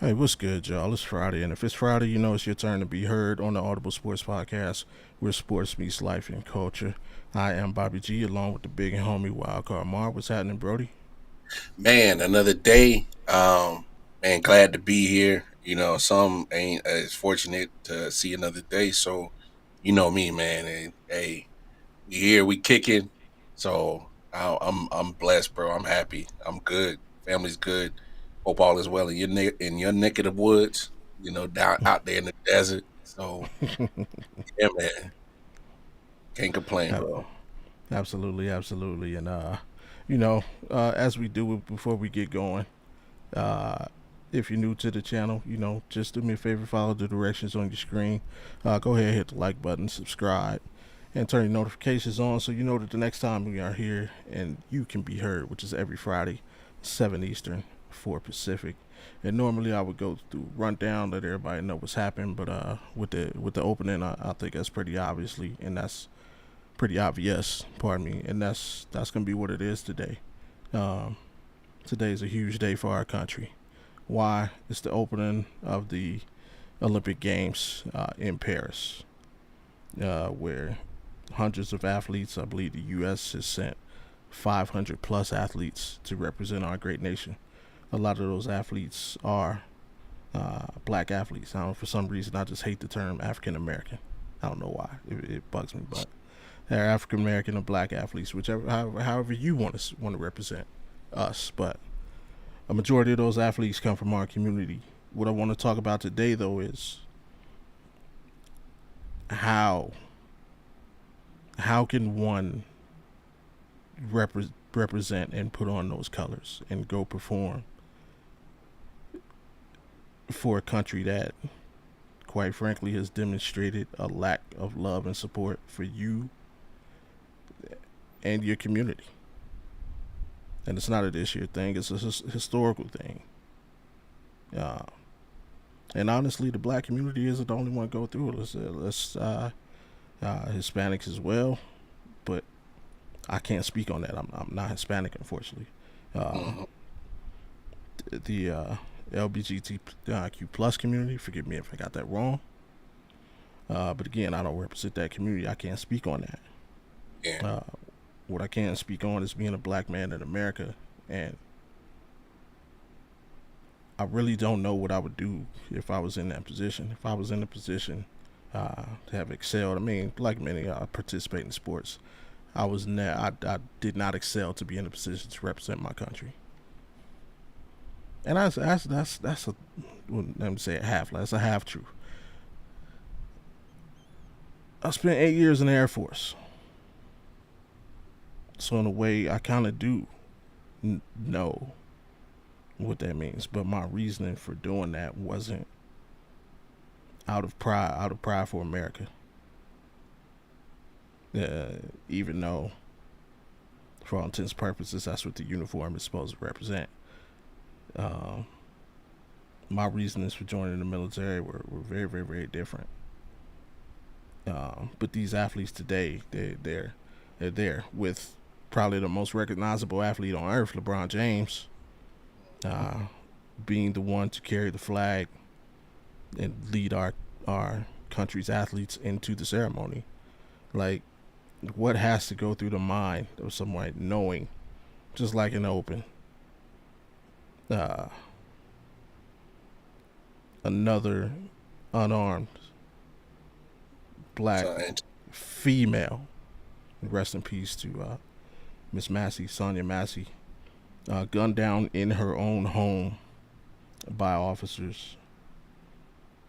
Hey, what's good, y'all? It's Friday, and if it's Friday, you know it's your turn to be heard on the Audible Sports Podcast, where sports meets life and culture. I am Bobby G, along with the big and homie Wildcard Mar. What's happening, Brody? Man, another day. Man, glad to be here. Some ain't as fortunate to see another day. So, you know me, man. And hey, we here, we kicking. So I'm blessed, bro. I'm happy. I'm good. Family's good. Hope all is well in your neck of the woods. Down out there in the desert. So yeah, man. Can't complain, Uh, bro. absolutely, absolutely. And, you know, as we do before we get going, uh, if you're new to the channel, just do me a favor, follow the directions on your screen. Go ahead, hit the like button, subscribe, and turn your notifications on so you know that the next time we are here and you can be heard, which is every Friday, 7 Eastern, 4 Pacific. And normally I would go through rundown, let everybody know what's happened, but with the opening, I think that's pretty obviously, and that's pretty obvious. Pardon me, and that's gonna be what it is today. Um, Today is a huge day for our country. Why? It's the opening of the Olympic Games in Paris, where hundreds of athletes, I believe the U.S. has sent 500 plus athletes to represent our great nation. A lot of those athletes are black athletes. I don't know, for some reason, I just hate the term African American. I don't know why. It bugs me, but they're African American or black athletes, whichever, however you want to represent us. But a majority of those athletes come from our community. What I want to talk about today, though, is how how can one represent and put on those colors and go perform for a country that, quite frankly, has demonstrated a lack of love and support for you and your community. And it's not a this year thing; it's a historical thing. Uh, and honestly, the black community isn't the only one go through it. Let's Hispanics as well, but I can't speak on that. I'm not Hispanic, unfortunately. Um, Mhm. the LGBTQ plus community. Forgive me if I got that wrong. But again, I don't represent that community. I can't speak on that. Yeah. Uh, what I can speak on is being a black man in America, and I really don't know what I would do if I was in that position. If I was in a position to have excelled, I mean, like many, I participate in sports. I did not excel to be in a position to represent my country, and that's a, well, let me say a half. That's a half truth. I spent 8 years in the Air Force, so in a way, I kind of do know what that means. But my reasoning for doing that wasn't out of pride for America. Even though, for all intents and purposes, that's what the uniform is supposed to represent. Um, my reasons for joining the military were very, very, very different. But these athletes today, they're there with probably the most recognizable athlete on earth, LeBron James, uh, being the one to carry the flag and lead our country's athletes into the ceremony. Like, what has to go through the mind of someone knowing, just like in the open, uh, another unarmed black So, female, rest in peace to Miss Massey, Sonia Massey, gunned down in her own home by officers,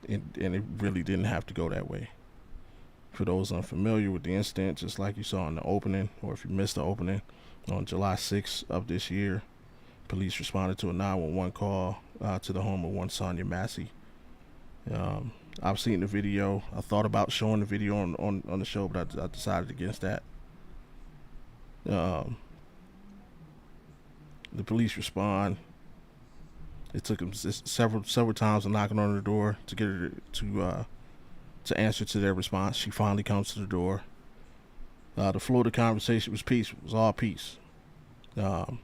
and it really didn't have to go that way. For those unfamiliar with the incident, just like you saw in the opening, or if you missed the opening, on July 6th of this year, police responded to a 911 call to the home of one Sonia Massey. Um, I've seen the video. I thought about showing the video on the show, but I decided against that. Um, the police respond. It took them several times of knocking on the door to get her to answer to their response. She finally comes to the door. The flow of the conversation was peaceful. It was all peace. Um,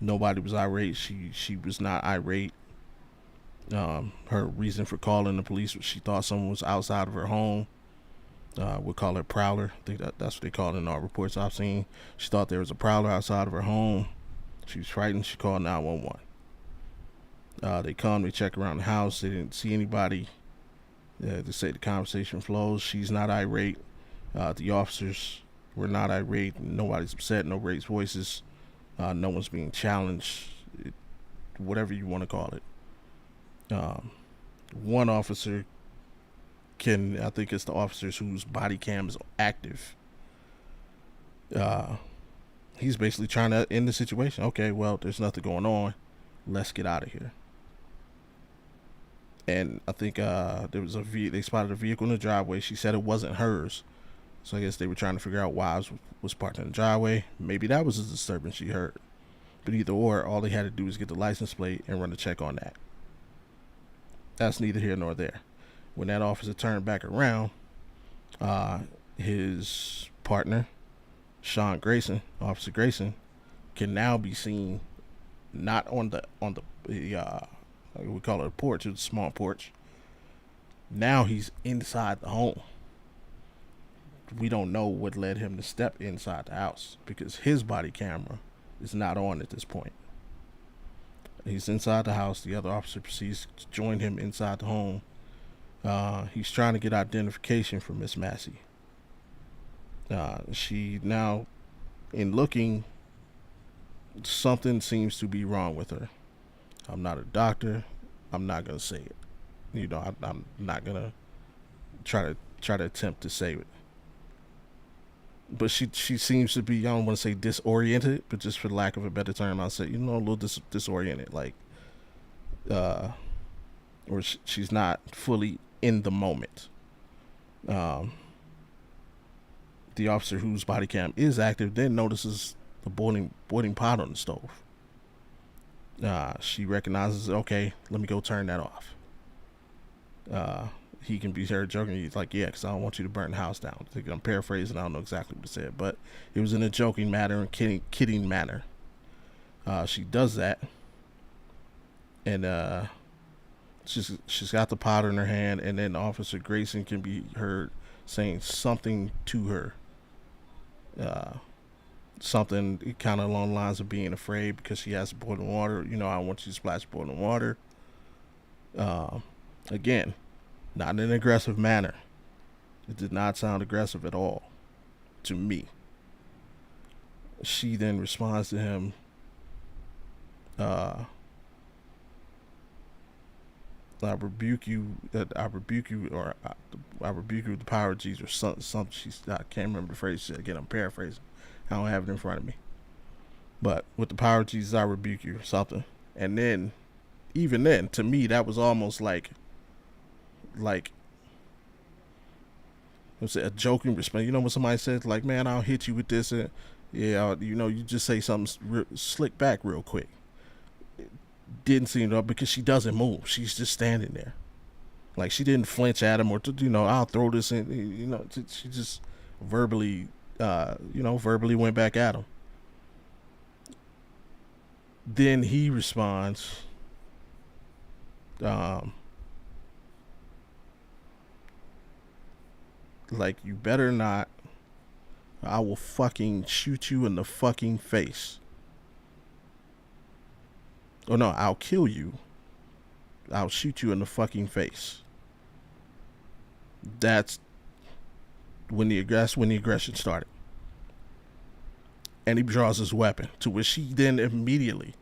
Nobody was irate. She was not irate. Her reason for calling the police was she thought someone was outside of her home. We call it prowler. I think that's what they call it in all reports I've seen. She thought there was a prowler outside of her home. She was frightened. She called 911. They come, they check around the house. They didn't see anybody. They say the conversation flows. She's not irate. The officers were not irate. Nobody's upset. No raised voices. No one's being challenged. Whatever you want to call it. One officer can, I think it's the officers whose body cam is active. Uh, he's basically trying to end the situation. Okay, well, there's nothing going on. Let's get out of here. And I think there was they spotted a vehicle in the driveway. She said it wasn't hers, so I guess they were trying to figure out why it was parked in the driveway. Maybe that was a disturbance she heard. But either or, all they had to do was get the license plate and run a check on that. That's neither here nor there. When that officer turned back around, his partner, Sean Grayson, Officer Grayson, can now be seen not on the we call it a porch, it's a small porch. Now he's inside the home. We don't know what led him to step inside the house because his body camera is not on at this point. He's inside the house. The other officer proceeds to join him inside the home. He's trying to get identification from Miss Massey. She now, in looking, something seems to be wrong with her. I'm not a doctor. I'm not gonna say it. I'm not gonna try to attempt to say it. But she seems to be, I don't want to say disoriented, but just for lack of a better term, I'll say a little disoriented, like or she's not fully in the moment. Um, the officer whose body cam is active then notices the boiling pot on the stove. She recognizes, okay, let me go turn that off. He can be heard joking. He's like, yeah, because I don't want you to burn the house down. I'm paraphrasing. I don't know exactly what it said, but it was in a joking manner and kidding manner. She does that, and she's got the pot in her hand, and then Officer Grayson can be heard saying something to her. Uh, Something kind of along the lines of being afraid because she has boiling water. I don't want you to splash boiling water. Uh, Again, not in an aggressive manner. It did not sound aggressive at all to me. She then responds to him, uh, I rebuke you, I rebuke you, or I rebuke you with the power of Jesus, or something. I can't remember the phrase. Again, I'm paraphrasing. I don't have it in front of me. But with the power of Jesus, I rebuke you, or something. And then, even then, to me, that was almost like was it a joking response? When somebody says like, "Man, I'll hit you with this," and yeah, you just say something slick back real quick. It didn't seem to, because she doesn't move. She's just standing there, like she didn't flinch at him or I'll throw this in. She just verbally, verbally went back at him. Then he responds, um, like, "You better not. I will fucking shoot you in the fucking face. Oh no, I'll kill you. I'll shoot you in the fucking face." That's when the aggression started. And he draws his weapon, to which she then immediately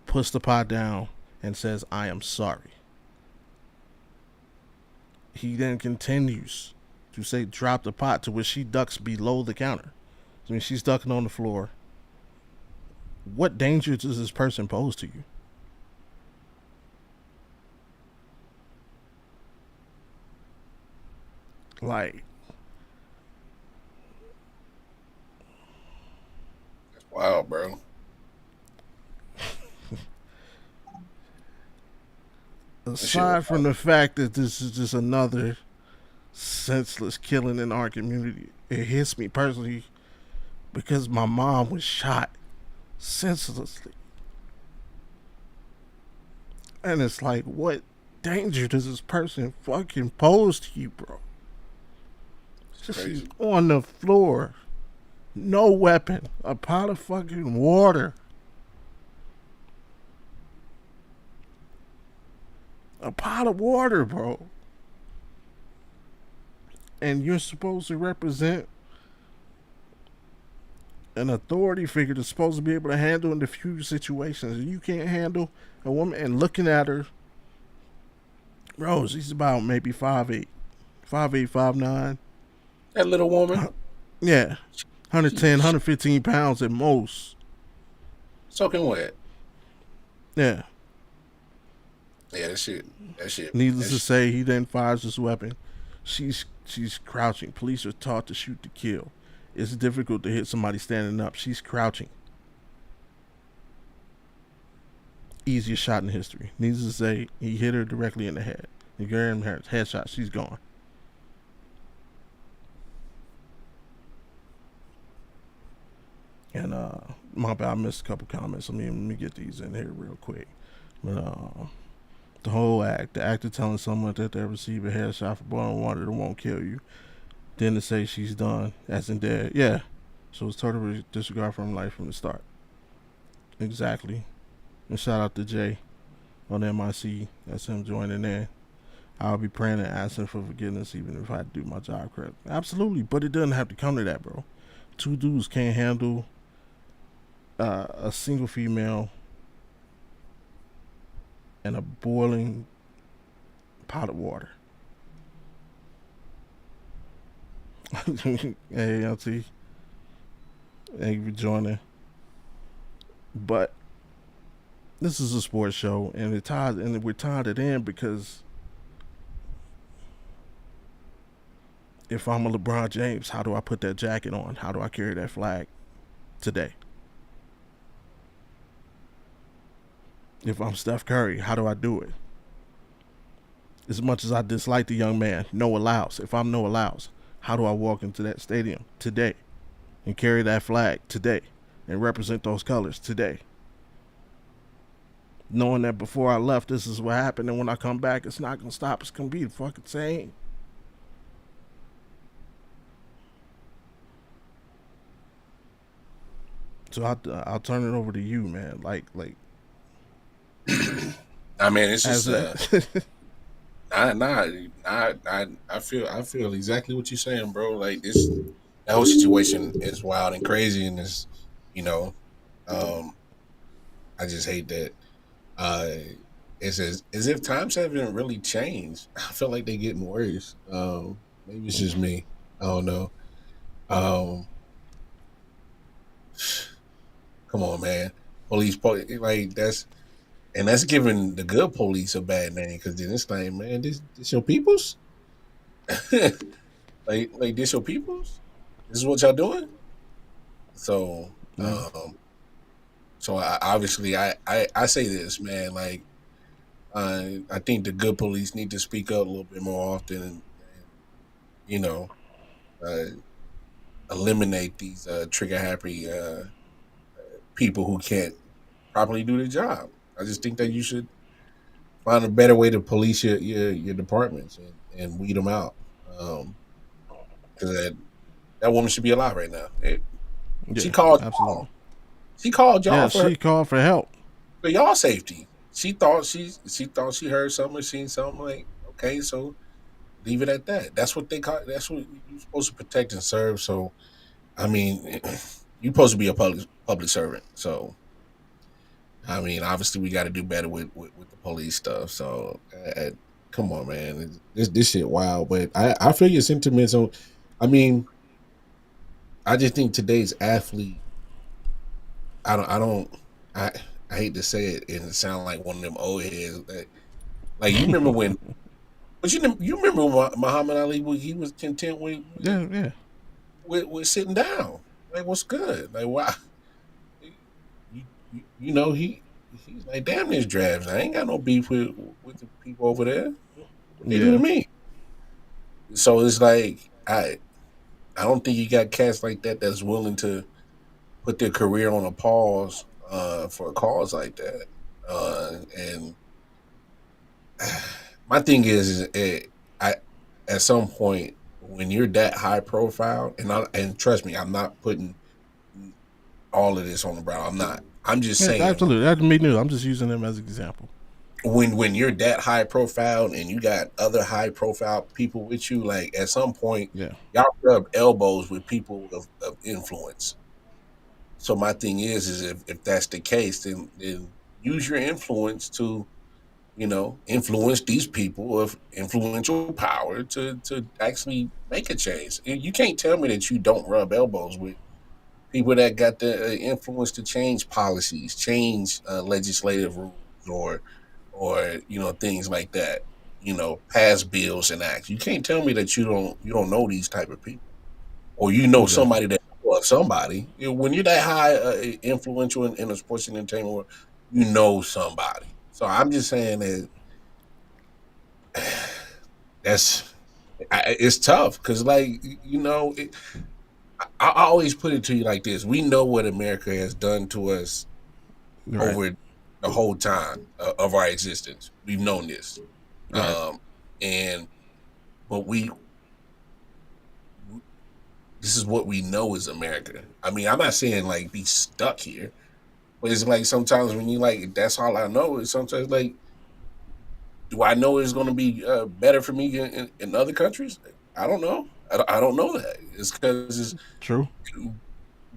puts the pot down and says, "I am sorry." He then continues to say, "Drop the pot," to which she ducks below the counter. She's ducking on the floor. What danger does this person pose to you? Like, Wow, bro. That shit was aside from the fact that this is just another senseless killing in our community, it hits me personally because my mom was shot senselessly. And it's like, what? danger does this person fucking pose to you, bro? It's She's crazy. on the floor, no weapon, a pot of fucking water, a pot of water, bro. And you're supposed to represent an authority figure that's supposed to be able to handle and diffuse situations, and you can't handle a woman. And looking at her, bro, she's about maybe 5'8", 5'8", 5'9". That little woman, Yeah, she, 110, she 115 pounds at most. soaking wet. Yeah. Yeah, that shit. That shit. Needless That to shit. say, he then fires his weapon. She's crouching. Police are taught to shoot to kill. It's difficult to hit somebody standing up. She's crouching. Easiest shot in history. Needless to say, he hit her directly in the head. He gave her headshot. She's gone. And my bad, I missed a couple comments. Let me get these in here real quick. But the whole act, the actor telling someone that they receive a headshot for boiling water that won't kill you, then to say she's done, as in dead. Yeah. So it's total disregard from life from the start. Exactly. And shout out to Jay on MIC. That's him joining in. I'll be praying and asking for forgiveness even if I do my job correct. Absolutely, but it doesn't have to come to that, bro. Two dudes can't handle a single female and a boiling pot of water. Hey, LT, thank you for joining. But this is a sports show, and we're tied it in because if I'm a LeBron James, how do I put that jacket on? How do I carry that flag today? If I'm Steph Curry, how do I do it? As much as I dislike the young man, Noah Lyles, if I'm Noah Lyles, how do I walk into that stadium today and carry that flag today and represent those colors today? Knowing that before I left, this is what happened, and when I come back, it's not gonna stop. It's gonna be the fucking same. So I'll turn it over to you, man. I mean, it's As just a I feel exactly what you're saying, bro. Like this, that whole situation is wild and crazy, and it's you know, um, I just hate that. Uh, it's as if times haven't really changed. I feel like they're getting worse. Maybe it's just me. I don't know. Um, come on, man. Like that's giving the good police a bad name because then it's like, man, this your peoples. like this your peoples. This is what y'all doing. So, yeah, obviously, I say this, man. Like, I think the good police need to speak up a little bit more often, and you know, uh, eliminate these trigger happy people who can't properly do their job. I just think that you should find a better way to police your departments and weed them out. Because that woman should be alive right now. She yeah, called y'all. absolutely. She called Yeah, y'all she called for help. for y'all safety. She thought she heard something or seen something. Like, okay, so leave it at that. That's what they call. That's what you're supposed to protect and serve. So I mean, you're supposed to be a public servant. So I mean, obviously we got to do better with the police stuff. So come on, man, this shit wild. But I feel your sentiments on. I mean, I just think today's athlete. I don't. I I hate to say it and it sound like one of them old heads. Like you remember when, but you remember when Muhammad Ali he was content Yeah, yeah, with sitting down. Like what's good? Like why? You know he's like damn these drafts. I ain't got no beef with the people over there. What they do to yeah, me? So it's like I don't think you got cats like that that's willing to put their career on a pause for a cause like that. And my thing is I at some point when you're that high profile, and trust me, I'm not putting all of this on the brown. I'm not. I'm just Yeah, saying absolutely. That's me new. I'm just using them as an example. when you're that high profile and you got other high profile people with you, like at some point Yeah, y'all rub elbows with people of influence. So my thing is if that's the case, then use your influence to influence these people of influential power to actually make a change. You can't tell me that you don't rub elbows with people that got the influence to change policies, change legislative rules, or things like that. Pass bills and acts. You can't tell me that you don't know these type of people, or exactly. somebody that know of somebody. When you're that high influential in a sports and entertainment world, you know somebody. So I'm just saying that that's it's tough because like I always put it to you like this: we know what America has done to us Right, over the whole time of our existence. We've known this, right, um, and but this is what we know is America. I mean, I'm not saying like be stuck here, but it's like sometimes when you like that's all I know is sometimes like do I know it's going to be better for me in other countries? I don't know. I don't know that. It's because true.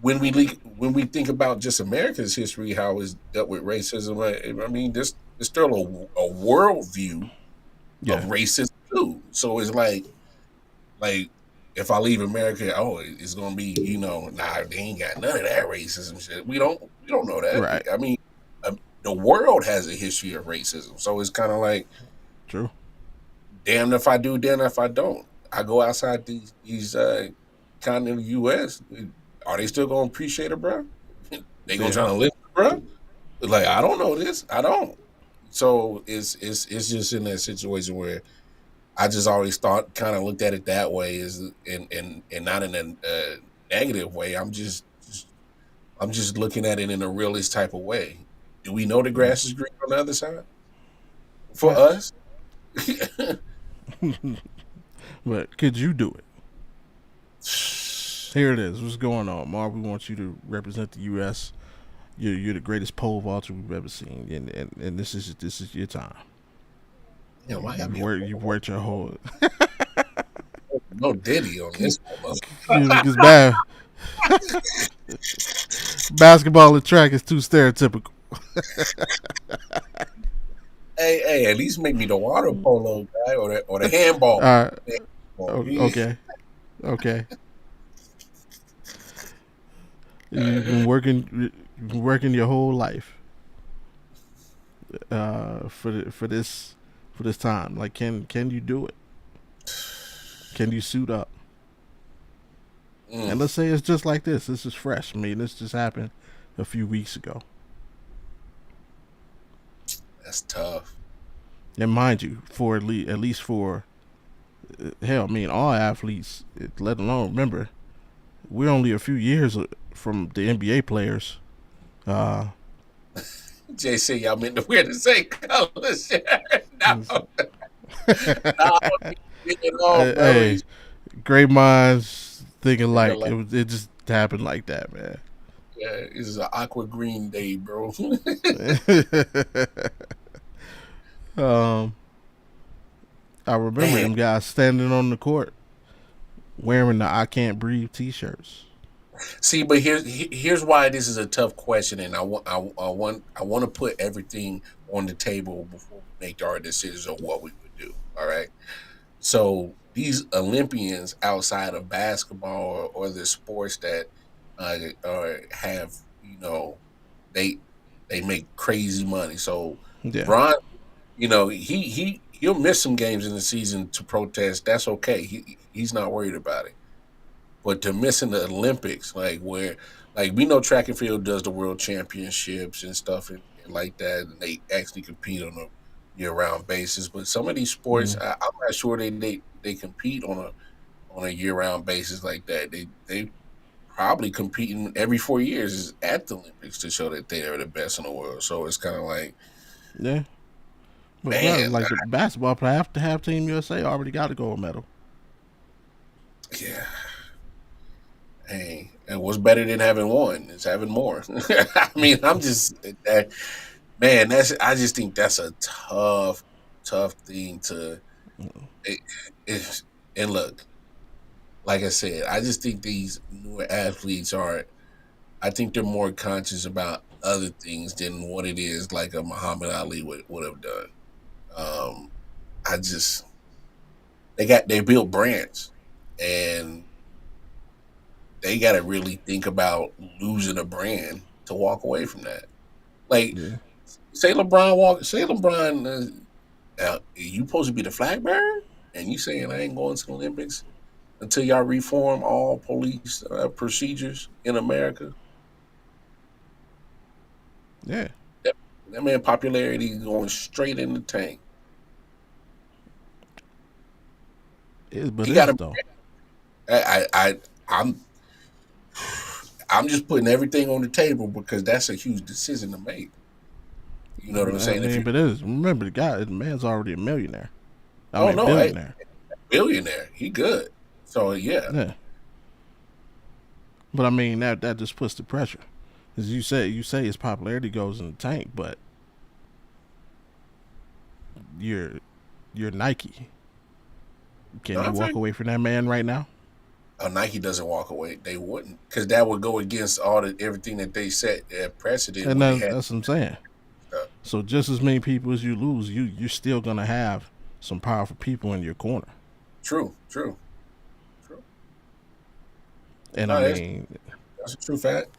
when we think about just America's history, how it's dealt with racism, I mean, there's still a worldview of Yeah, racism too. So it's like if I leave America, oh, it's gonna be nah, they ain't got none of that racism shit. We don't know that. right, I mean, the world has a history of racism, so it's kind of like true. damn if I do, damn if I don't. I go outside these continental U.S. Are they still gonna appreciate it, bro? They gonna Yeah, try to listen, bro? Like I don't know this. I don't. So it's just in that situation where I just always thought, kind of looked at it that way, is and not in a negative way. I'm just looking at it in a realist type of way. Do we know the yeah. grass is green on the other side for Facts. us? But could you do it? Here it is. What's going on, Mark? We want you to represent the U.S. You're the greatest pole vaulter we've ever seen, and this is your time. Damn, I gotta be You've worked your whole no Diddy on this one. because basketball and track is too stereotypical. Hey, at least make me the water polo guy or the handball. All right. Yeah. Okay. Okay. You've been working. You've been working your whole life for this time. Like, can you do it? Can you suit up? Mm, And let's say it's just like this. This is fresh. I mean, this just happened a few weeks ago. that's tough. And mind you, for at least for hell, I mean, all athletes, let alone remember, we're only a few years from the NBA players. Uh, Jay said y'all meant to wear the same color shirt. No, no, it all, bro. hey, great minds thinking Thinking like like, it just happened like that, man. yeah, this is an aqua green day, bro. um, I remember Man, them guys standing on the court wearing the "I Can't Breathe" T-shirts. see, but here's why this is a tough question, and I want to put everything on the table before we make our decisions on what we would do. All right. So these Olympians outside of basketball or the sports that have they they make crazy money. So Yeah, LeBron, he'll miss some games in the season to protest. That's okay. He's not worried about it. But to miss in the Olympics, like we know track and field does the world championships and stuff and like that, and they actually compete on a year round basis. But some of these sports, mm, I'm not sure they compete on a year round basis like that. They probably competing every 4 years at the Olympics to show that they are the best in the world. So it's kind of like yeah. But bro, Man, like the basketball player, half Team USA already got a gold medal. yeah. Hey, and what's better than having one is having more. I mean, I'm just man. That's I just think that's a tough thing to. It, it's, and look, like I said, I just think these newer athletes are. I think they're more conscious about other things than what it is like a Muhammad Ali would have done. Um, I just they built brands, and they got to really think about losing a brand to walk away from that. Like Yeah, say LeBron, you supposed to be the flag bearer, and you saying I ain't going to the Olympics until y'all reform all police procedures in America. yeah, That, that man popularity going straight in the tank. but He got it's to. though. I'm I'm just putting everything on the table because that's a huge decision to make. You know what I'm I saying? If mean, you but it's remember the man's already a millionaire. I oh mean, no, hey, billionaire. billionaire, he good. So yeah, Yeah, but I mean that just puts the pressure. As you say his popularity goes in the tank, but you're you're Nike. Can no, you in walk fact, away from that man right now? Nike doesn't walk away. They wouldn't because that would go against all the everything that they set precedent And when they had that's what I'm saying. stuff. So just as many people as you lose, you're still gonna have some powerful people in your corner. True, true, true. And I No, mean, that's a true fact.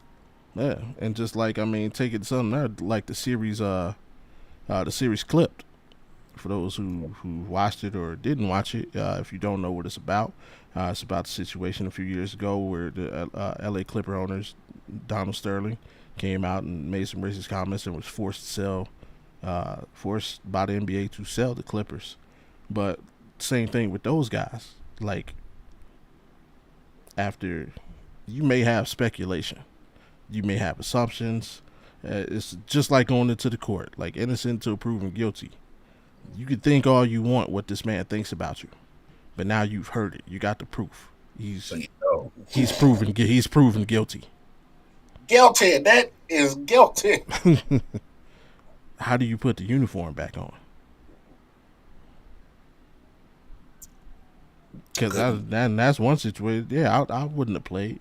yeah, and just like I mean, take it something there, like the series Clipped. For those who watched it or didn't watch it, if you don't know what it's about the situation a few years ago where the L.A. Clipper owners Donald Sterling came out and made some racist comments and was forced by the NBA to sell the Clippers. But same thing with those guys. Like after you may have speculation, you may have assumptions. It's just like going into the court, like innocent until proven guilty. You can think all you want what this man thinks about you, but now you've heard it. You got the proof. So He's you know, he's proven guilty. guilty. That is guilty. How do you put the uniform back on? Because Couldn't. that's one situation. Yeah, I wouldn't have played.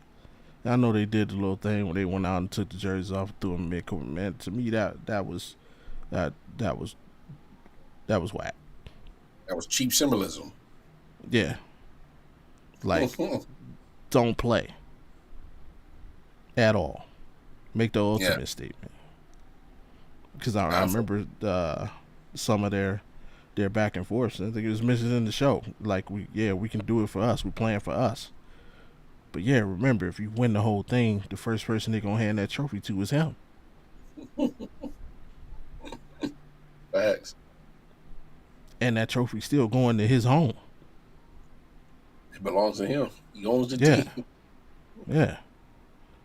I know they did the little thing when they went out and took the jerseys off, threw them mid court. Man, to me that that was that was whack. That was cheap symbolism. Yeah, like don't play at all. Make the Yeah, ultimate statement. Because I not for remember some of their back and forth. I think it was mentioned in the show. Like we can do it for us. We're playing for us. But yeah, remember if you win the whole thing, the first person they're gonna hand that trophy to is him, facts. and that trophy's still going to his home. It belongs to him. He owns the Yeah, team. yeah.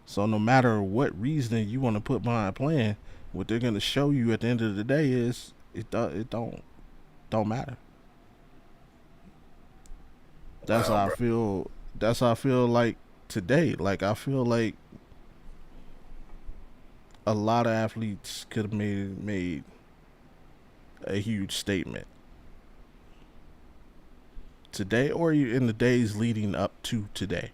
So no matter what reasoning you want to put behind playing, what they're gonna show you at the end of the day is it don't matter. That's Wow, how I bro. feel. That's how I feel like today. Like I feel like a lot of athletes could have made a huge statement today or in the days leading up to today,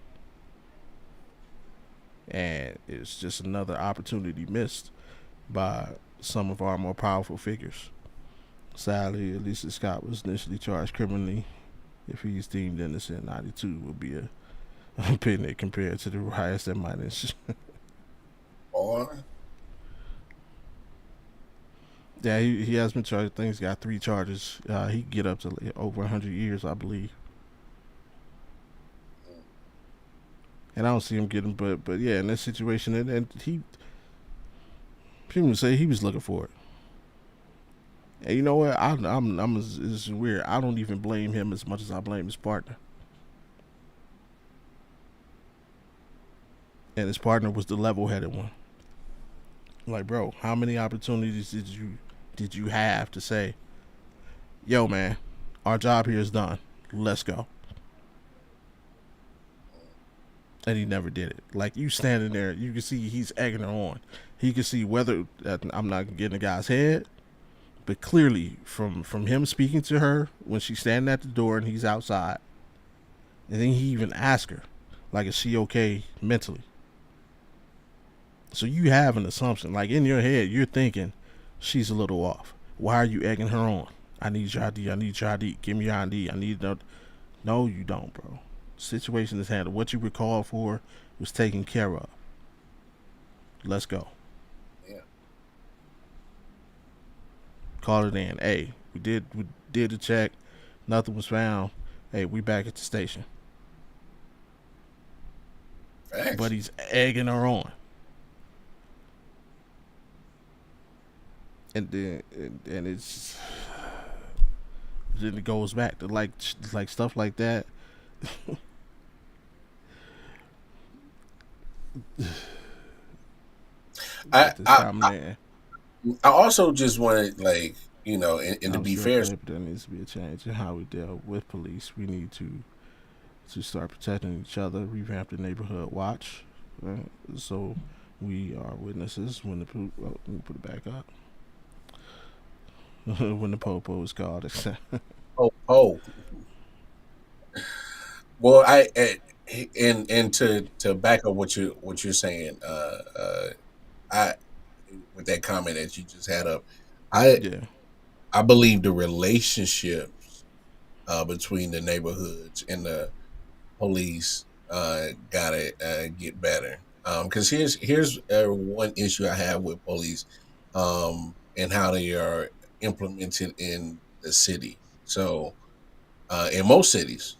and it's just another opportunity missed by some of our more powerful figures. Sadly, Alicia Scott was initially charged criminally. If he's deemed innocent, 92 would be a picnic compared to the riots that might ensue. Boy, Yeah, he has been charged. I think he's got three charges. He could get up to over 100 years, I believe. And I don't see him getting, but yeah, in this situation, and he people would say he was looking for it. And you know what? I'm it's weird. I don't even blame him as much as I blame his partner. And his partner was the level-headed one. Like, bro, how many opportunities did you have to say, yo, man, our job here is done. Let's go. And he never did it. Like you standing there, you can see he's egging her on. He can see whether I'm not getting the guy's head, but clearly from him speaking to her when she's standing at the door and he's outside, and then he even asked her, like, is she okay mentally? So you have an assumption, like in your head, you're thinking she's a little off. Why are you egging her on? I need your ID. I need your ID. Give me your ID. I need no. No, you don't, bro. Situation is handled. What you were called for was taken care of. Let's go. Yeah, Call it in. Hey, we did the check. Nothing was found. Hey, we back at the station. But facts. he's egging her on, and then it's then it goes back to like stuff like that. I At this I time, man, I also just wanted, like, and to I'm be sure fair, clear, but there needs to be a change in how we deal with police. We need to start protecting each other, revamp the neighborhood watch, so we are witnesses when the let me put it back up. When the popo is called. oh, well, and to back up what you're saying, I with that comment that you just had up, I Yeah. I believe the relationships between the neighborhoods and the police gotta get better. Because here's one issue I have with police, and how they are implemented in the city. So in most cities,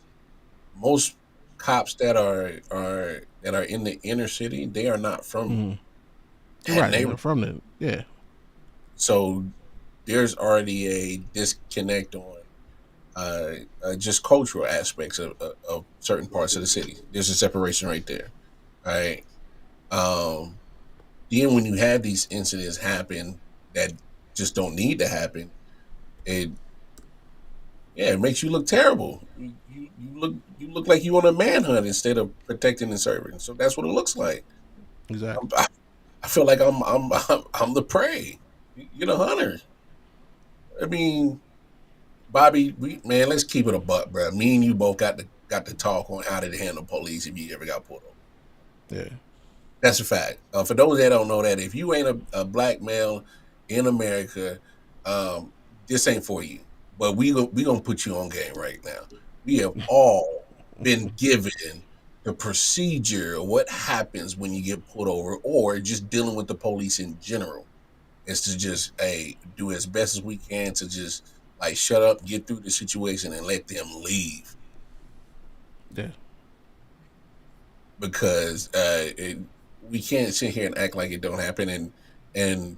most cops that are in the inner city, they are not from Mm-hmm. You're that right. They're neighborhood. not from the. Yeah. So there's already a disconnect on just cultural aspects of certain parts of the city. There's a separation right there, right? Um, then when you have these incidents happen that just don't need to happen, it yeah, it makes you look terrible. You look like you on a manhunt instead of protecting and serving. So that's what it looks like. Exactly. I feel like I'm the prey. You're the hunter. I mean, Bobby, man, let's keep it a buck, bro. Me and you both got to talk on how to handle police if you ever got pulled over. Yeah. That's a fact. For those that don't know that, if you ain't a black male in America, um, this ain't for you. But we gonna put you on game right now. We have all been given the procedure of what happens when you get pulled over, or just dealing with the police in general. Is to just do as best as we can to just like shut up, get through the situation, and let them leave Yeah. because we can't sit here and act like it don't happen. And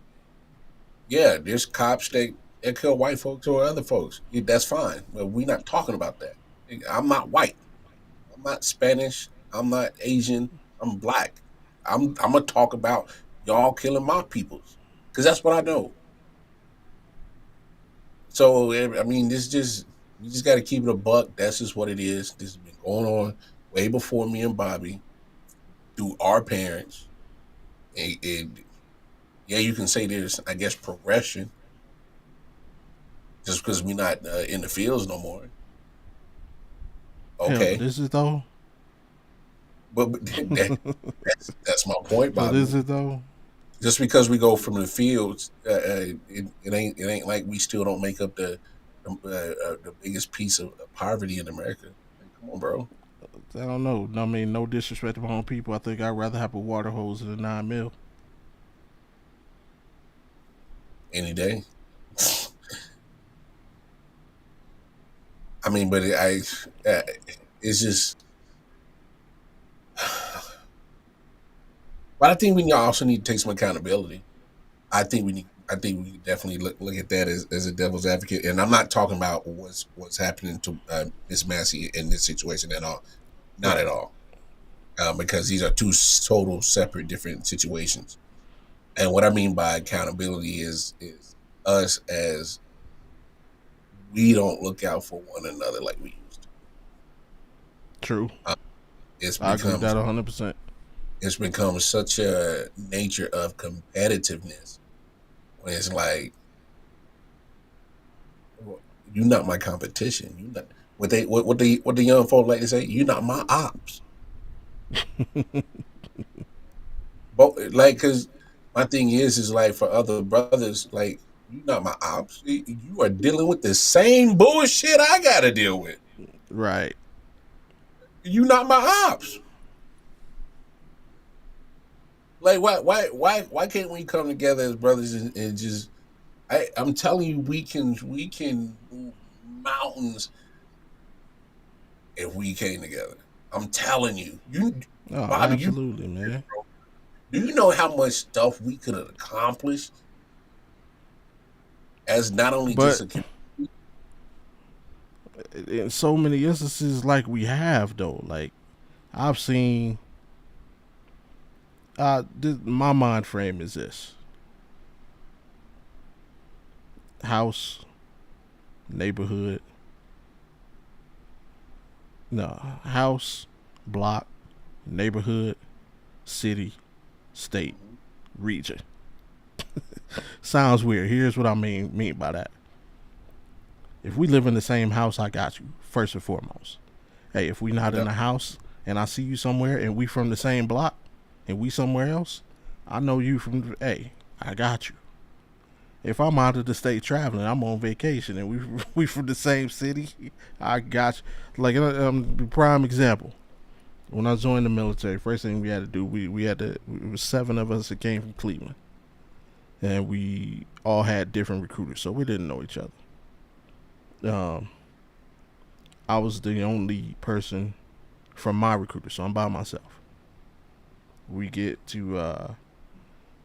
yeah, there's cops that kill white folks or other folks. Yeah, that's fine, but we're not talking about that. I'm not white. I'm not Spanish. I'm not Asian. I'm black. I'm gonna talk about y'all killing my peoples because that's what I know. So I mean, this just we just got to keep it a buck. That's just what it is. This has been going on way before me and Bobby, through our parents. Yeah, you can say there's, I guess, progression just because we're not in the fields no more. Hell, but Okay, is it though? but that's my point, But Bobby. is it though? Just because we go from the fields, it ain't like we still don't make up the biggest piece of poverty in America. Like, come on, bro. I don't know. I mean, no disrespect to my own people. I think I'd rather have a water hose than a 9 mil. Any day. I mean, but it's just. But I think we also need to take some accountability. I think we definitely look at that as a devil's advocate. And I'm not talking about what's happening to Miss Massey in this situation at all. Not at Right. all. Because these are two total separate different situations. And what I mean by accountability is us as we don't look out for one another like we used to. True. Uh, it's I agree with become that 100%. it's become such a nature of competitiveness when it's like, well, you're not my competition. You not what the young folk like to say. You're not my ops. But like, cause my thing is like for other brothers, like you're not my ops. You are dealing with the same bullshit I gotta deal with. Right. You not my ops. Like why can't we come together as brothers and just I'm telling you we can move mountains if we came together. I'm telling you. Oh, Bobby, you absolutely, man. do you know how much stuff we could have accomplished as not only just But a community? in so many instances, like we have though, like I've seen. My mind frame is this: house, neighborhood, no, house, block, neighborhood, city, state, region. Sounds weird. Here's what I mean by that. If we live in the same house, I got you first and foremost. Hey, if we not in Yep. the house and I see you somewhere and we from the same block and we somewhere else, I know you from. Hey, I got you. If I'm out of the state traveling, I'm on vacation, and we from the same city, I got you. Like prime example. When I joined the military, first thing we had to do, we had to. It was 7 of us that came from Cleveland, and we all had different recruiters, so we didn't know each other. Um, I was the only person from my recruiter, so I'm by myself. We get to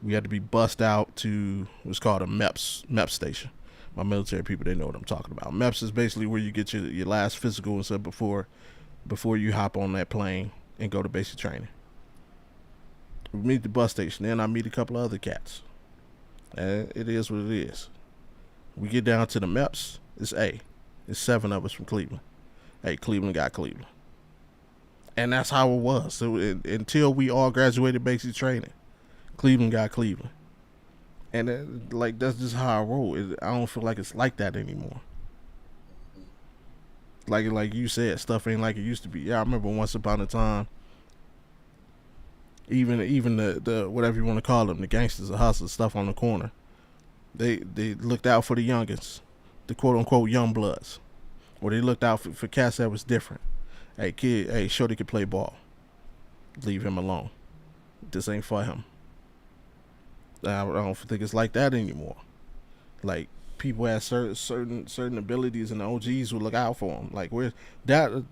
we had to be bussed out to what's called a MEPS station. My military people, they know what I'm talking about. MEPS is basically where you get your last physical and stuff before you hop on that plane and go to basic training. We meet the bus station, then I meet a couple of other cats. And it is what it is. We get down to the MEPS. It's 7 of us from Cleveland. Hey, Cleveland got Cleveland, and that's how it was. So until we all graduated basic training, Cleveland got Cleveland. And like that's just how I roll. I don't feel like it's like that anymore. Like you said, stuff ain't like it used to be. Yeah, I remember once upon a time, even the whatever you want to call them, the gangsters, the hustlers, stuff on the corner. They looked out for the youngins, the quote unquote young bloods, or they looked out for cats that was different. Hey kid, hey shorty could play ball. Leave him alone. This ain't for him. I don't think it's like that anymore. Like people have certain abilities, and the OGs will look out for them. Like that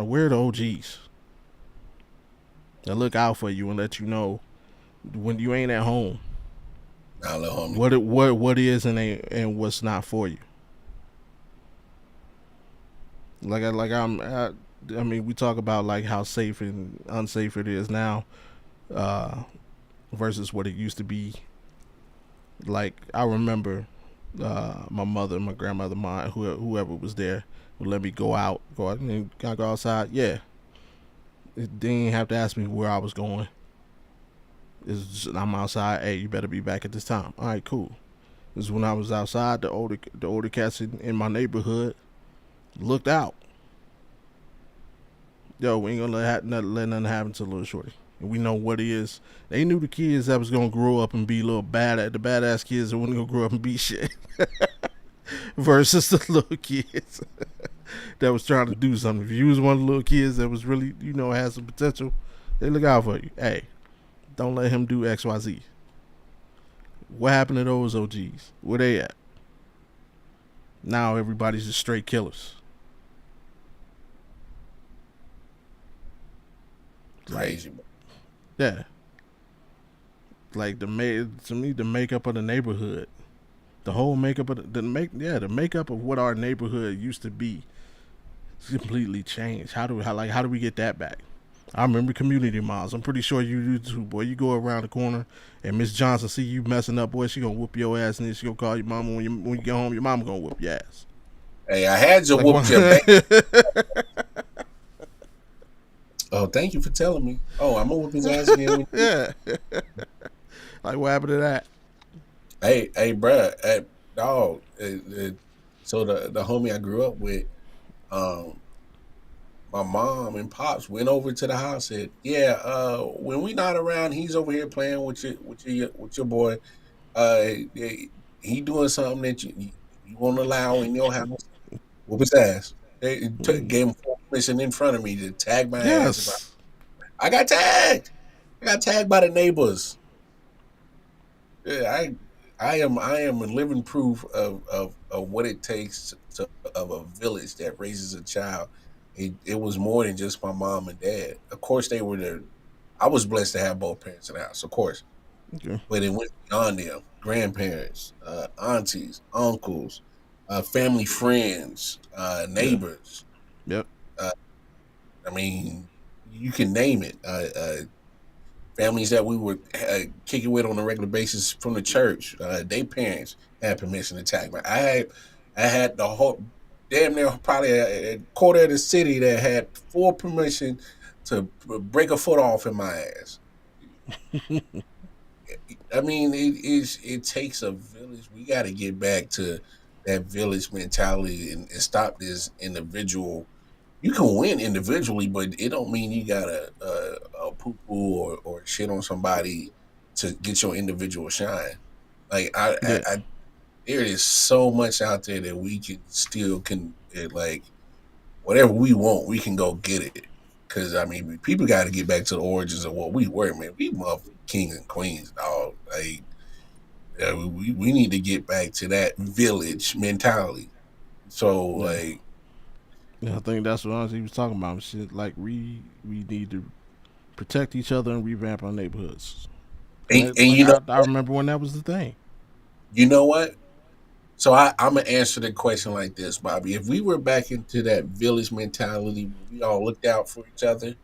we're the OGs. They look out for you and let you know when you ain't at home Nah, little homie. what is and what's not for you. I mean, we talk about like how safe and unsafe it is now, uh, versus what it used to be. Like I remember, my mother, my grandmother, mine, whoever was there, would let me go out, and I go outside. Yeah, they didn't have to ask me where I was going. I'm outside. Hey, you better be back at this time. All right, cool. This is when I was outside. The older cats in my neighborhood looked out. Yo, we ain't gonna let nothing happen to little shorty. And we know what it is. They knew the kids that was gonna grow up and be little the badass kids that wasn't gonna grow up and be shit, versus the little kids that was trying to do something. If you was one of the little kids that was really, had some potential, they look out for you. Hey, don't let him do X, Y, Z. What happened to those OGs? Where they at? Now everybody's just straight killers. Like, Crazy. yeah, like to me the makeup of the neighborhood, the whole makeup of the makeup of what our neighborhood used to be, it's completely changed. How do we get that back? I remember community miles. I'm pretty sure you do too, boy. You go around the corner and Miss Johnson see you messing up, boy. She gonna whoop your ass, and then she gonna call your mama when you get home. Your mama gonna whoop your ass. Hey, I had to Like whoop one. your back. Oh, thank you for telling me. Oh, I'm gonna whoop his ass again. Yeah. Like what happened to that? Hey, bruh, dog. So the homie I grew up with, um, my mom and pops went over to the house. Said, "Yeah, when we not around, he's over here playing with your boy. He doing something that you won't allow in your house. Whoop his ass." They gave him full permission in front of me to tag my ass. If Yes. I got tagged, I got tagged by the neighbors. Yeah, I am a living proof of what it takes of a village that raises a child. It was more than just my mom and dad. Of course, they were there. I was blessed to have both parents in the house, of course, Okay. but it went beyond them. Grandparents, aunties, uncles, family friends, Yeah. neighbors. Yep. Uh, I mean, you can name it. Families that we were kicking with on a regular basis from the church. Their parents had permission to attack me. I had the whole damn near probably a quarter of the city that had full permission to break a foot off in my ass. I mean, it takes a village. We got to get back to that village mentality and stop this individual. You can win individually, but it don't mean you gotta poo poo or shit on somebody to get your individual shine. Like Yeah. there is so much out there that we can still like whatever we want, we can go get it. Cause I mean, people got to get back to the origins of what we were, man. We mother kings and queens, dog. Like we need to get back to that village mentality. So Yeah. like, Yeah. I think that's what he was talking about. Shit. Like we need to protect each other and revamp our neighborhoods. And that, and like I remember when that was the thing. you know what? So I'm gonna answer the question like this, Bobby. If we were back into that village mentality where we all looked out for each other,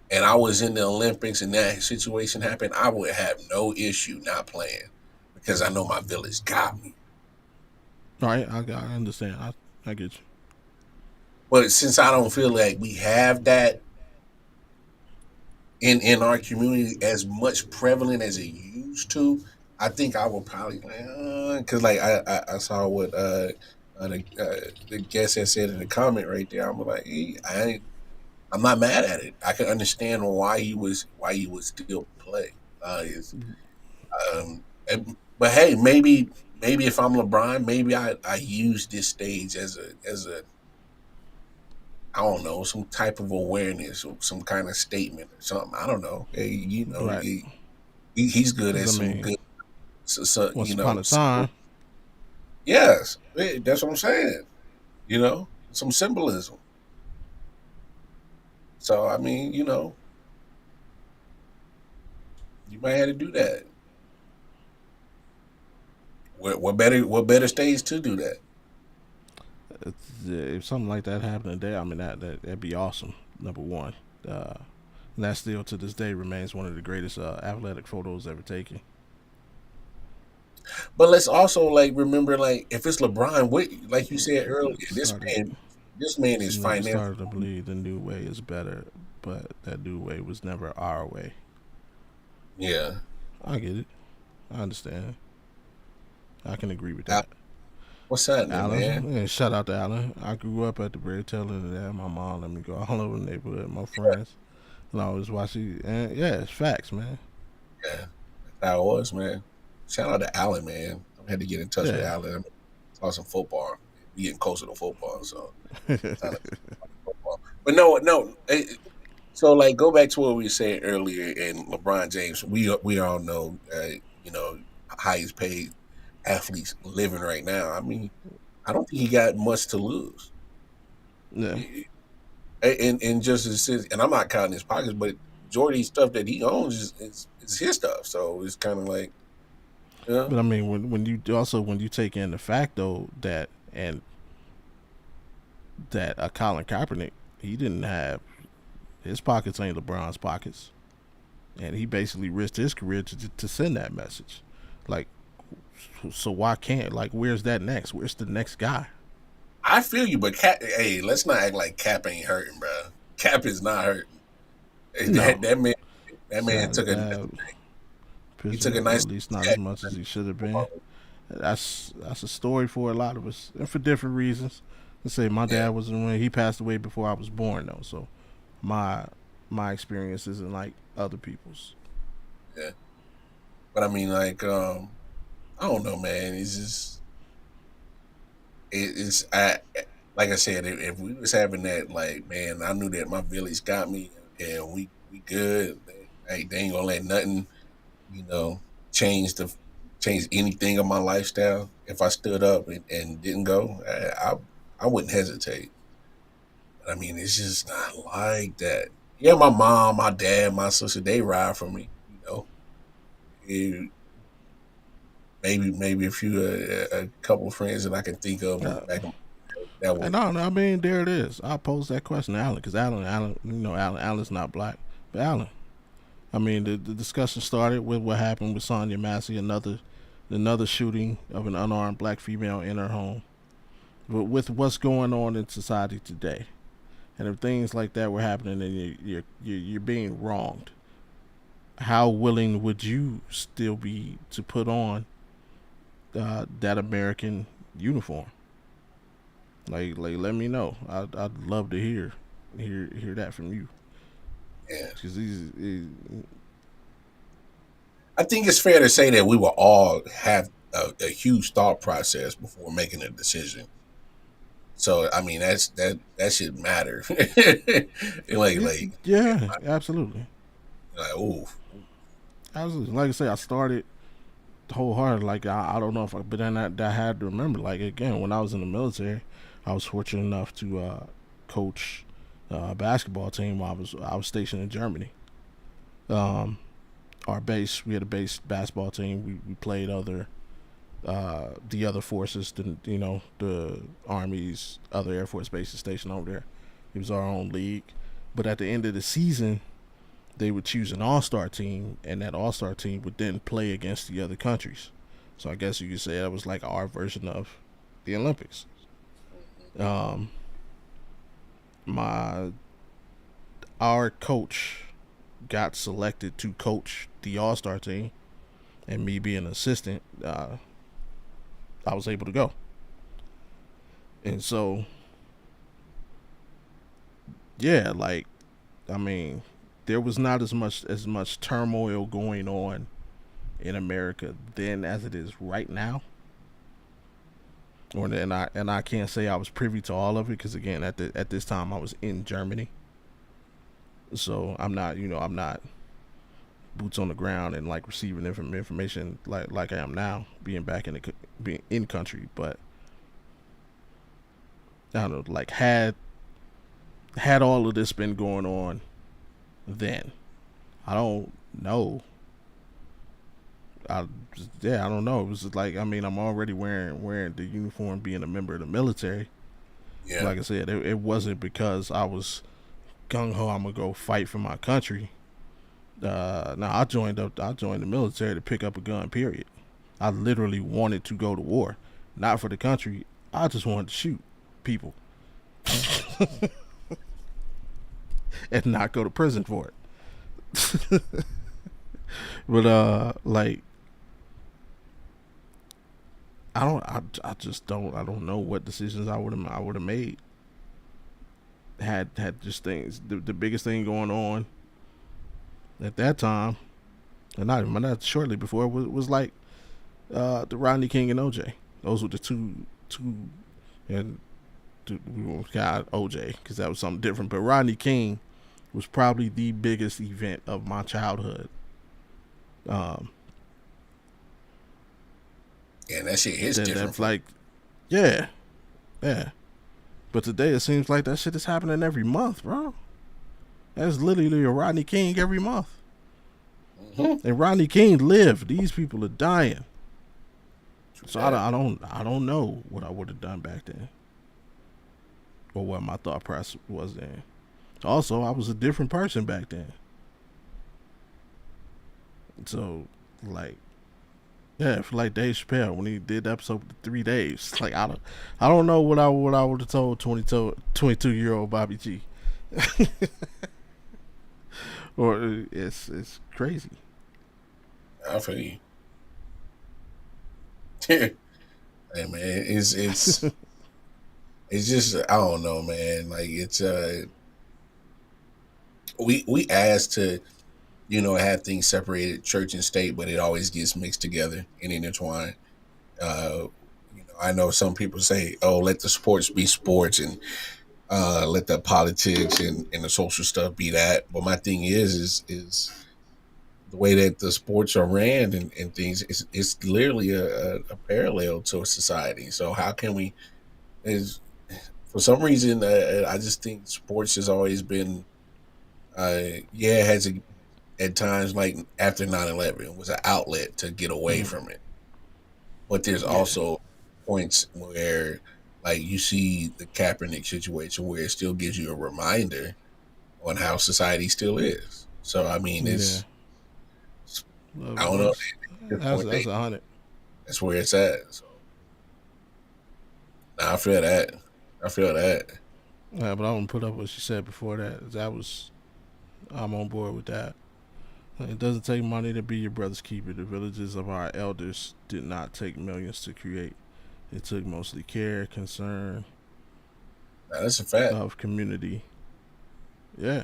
and I was in the Olympics and that situation happened, I would have no issue not playing because I know my village got me. All right. I understand. I get you. But since I don't feel like we have that in our community as much prevalent as it used to, I think I would probably because like I saw what the guest had said in the comment right there. I'm like, I'm not mad at it. I can understand why he would still play. But hey, maybe if I'm LeBron, maybe I use this stage as a I don't know, some type of awareness or some kind of statement or something. I don't know. Hey, Right. he's good at Because I some mean, good, so, once upon a time. yes, that's what I'm saying. Some symbolism. So I mean, you might have to do that. What better stage to do that? If something like that happened today, I mean that'd be awesome. Number one, uh, and that still to this day remains one of the greatest athletic photos ever taken. But let's also like remember like if it's LeBron, what like you said earlier, this Started man, this man is never started to financially. believe the new way is better, but that new way was never our way. Yeah. I get it. I understand. I can agree with Al- that. What's happening, man? Alan, yeah, shout out to Alan. I grew up at the very tail end of that. My mom let me go all over the neighborhood, my friends, and I always watch it. And yeah, it's facts, man. Yeah, that's how it was, man. Shout out to Allen, man. I had to get in touch with Yeah. Allen. I mean, saw some football. We getting closer to football, so time to football. But no. So like, go back to what we were saying earlier. And LeBron James, we all know, you know, highest paid athletes living right now. I mean, I don't think he got much to lose. Yeah. And just as and I'm not counting his pockets, but majority of stuff that he owns is his stuff. So it's kind of like, yeah, But I mean, when you take in the fact though that Colin Kaepernick, he didn't have his pockets ain't LeBron's pockets, and he basically risked his career to send that message. Like, so why can't, like, where's that next? Where's the next guy? I feel you, but Cap, hey, let's not act like Cap ain't hurting, bro. Cap is not hurting. No, That man took a that he took a Pittsburgh, or nice at least not as check. much as he should have been. That's a story for a lot of us, and for different reasons. Let's say my Yeah, dad was when he passed away before I was born, though. So my my experience isn't like other people's. yeah. But I mean, like, I don't know, man. It's just it's I like I said, if we was having that, like, man, I knew that my village got me, and we good. Hey, they ain't gonna let nothing, you know, change the change anything of my lifestyle. If I stood up and didn't go, I wouldn't hesitate. But I mean, it's just not like that. Yeah, my mom, my dad, my sister, they ride for me. You know, Eh, maybe a few a couple of friends that I can think of in the Uh, back of my that and would. I don't know. I mean, there it is. I posed that question to Alan because Alan's not black, but Alan. I mean, the discussion started with what happened with Sonia Massey, another shooting of an unarmed black female in her home. But with what's going on in society today, and if things like that were happening and you're being wronged, how willing would you still be to put on that American uniform? Like, let me know. I'd love to hear that from you Yeah, because these I think it's fair to say that we will all have a huge thought process before making a decision. So I mean, that should matter. yeah, Like, yeah, absolutely, ooh, absolutely. Like I say, I started wholehearted. Like I don't know if, but then I had to remember. Like again, when I was in the military, I was fortunate enough to coach a basketball team while I was stationed in Germany. Um, our base, we had a base basketball team. We played the other forces, the army's other air force bases stationed over there. It was our own league, but at the end of the season, they would choose an all-star team, and that all-star team would then play against the other countries. So I guess you could say that was like our version of the Olympics. Um, my our coach got selected to coach the all-star team, and me being an assistant, I was able to go. And so, yeah, like I mean, there was not as much turmoil going on in America then as it is right now. And I can't say I was privy to all of it because again at this time I was in Germany, so I'm not boots on the ground and like receiving information like I am now being back being in country. But I don't know, like had all of this been going on then, I don't know. I yeah, I don't know. It was just like I mean, I'm already wearing the uniform, being a member of the military. yeah, Like I said, it wasn't because I was gung ho. I'm gonna go fight for my country. Now I joined the military to pick up a gun. Period. I literally wanted to go to war, not for the country. I just wanted to shoot people and not go to prison for it. But like I just don't know what decisions I would have made had just things. The biggest thing going on at that time, and not shortly before, was like the Rodney King and OJ. Those were the two and we won't got OJ because that was something different. But Rodney King was probably the biggest event of my childhood. Um, yeah. That shit hits that different that for me. like yeah, yeah. But today it seems like that shit is happening every month, bro. That's literally a Rodney King every month. Hmm. And Rodney King lived. These people are dying. True So that. I don't know what I would have done back then, or what my thought process was then. Also, I was a different person back then. So, like, Yeah, for like Dave Chappelle when he did the episode with the 3 days. Like I don't know what I would have told 22 year old Bobby G. Or it's crazy. I feel you. Hey man, it's just I don't know, man. Like it's we asked to have things separated, church and state, but it always gets mixed together and intertwined. Uh, I know some people say, "Oh, let the sports be sports," and let the politics and the social stuff be that. But my thing is the way that the sports are ran and things. It's literally a parallel to a society. So how can we? Is For some reason, I just think sports has always been, yeah, it has at times like after 9/11 was an outlet to get away Mm, from it. But there's yeah, also points where like you see the Kaepernick situation where it still gives you a reminder on how society still is. So I mean, yeah. I don't know. At this point, That's 100. that's where it's at. So nah, I feel that. I feel that. Yeah, but I want to put up what she said before that. I'm on board with that. It doesn't take money to be your brother's keeper. The villages of our elders did not take millions to create. It took mostly care, concern, Nah, that's a fact, of community. Yeah,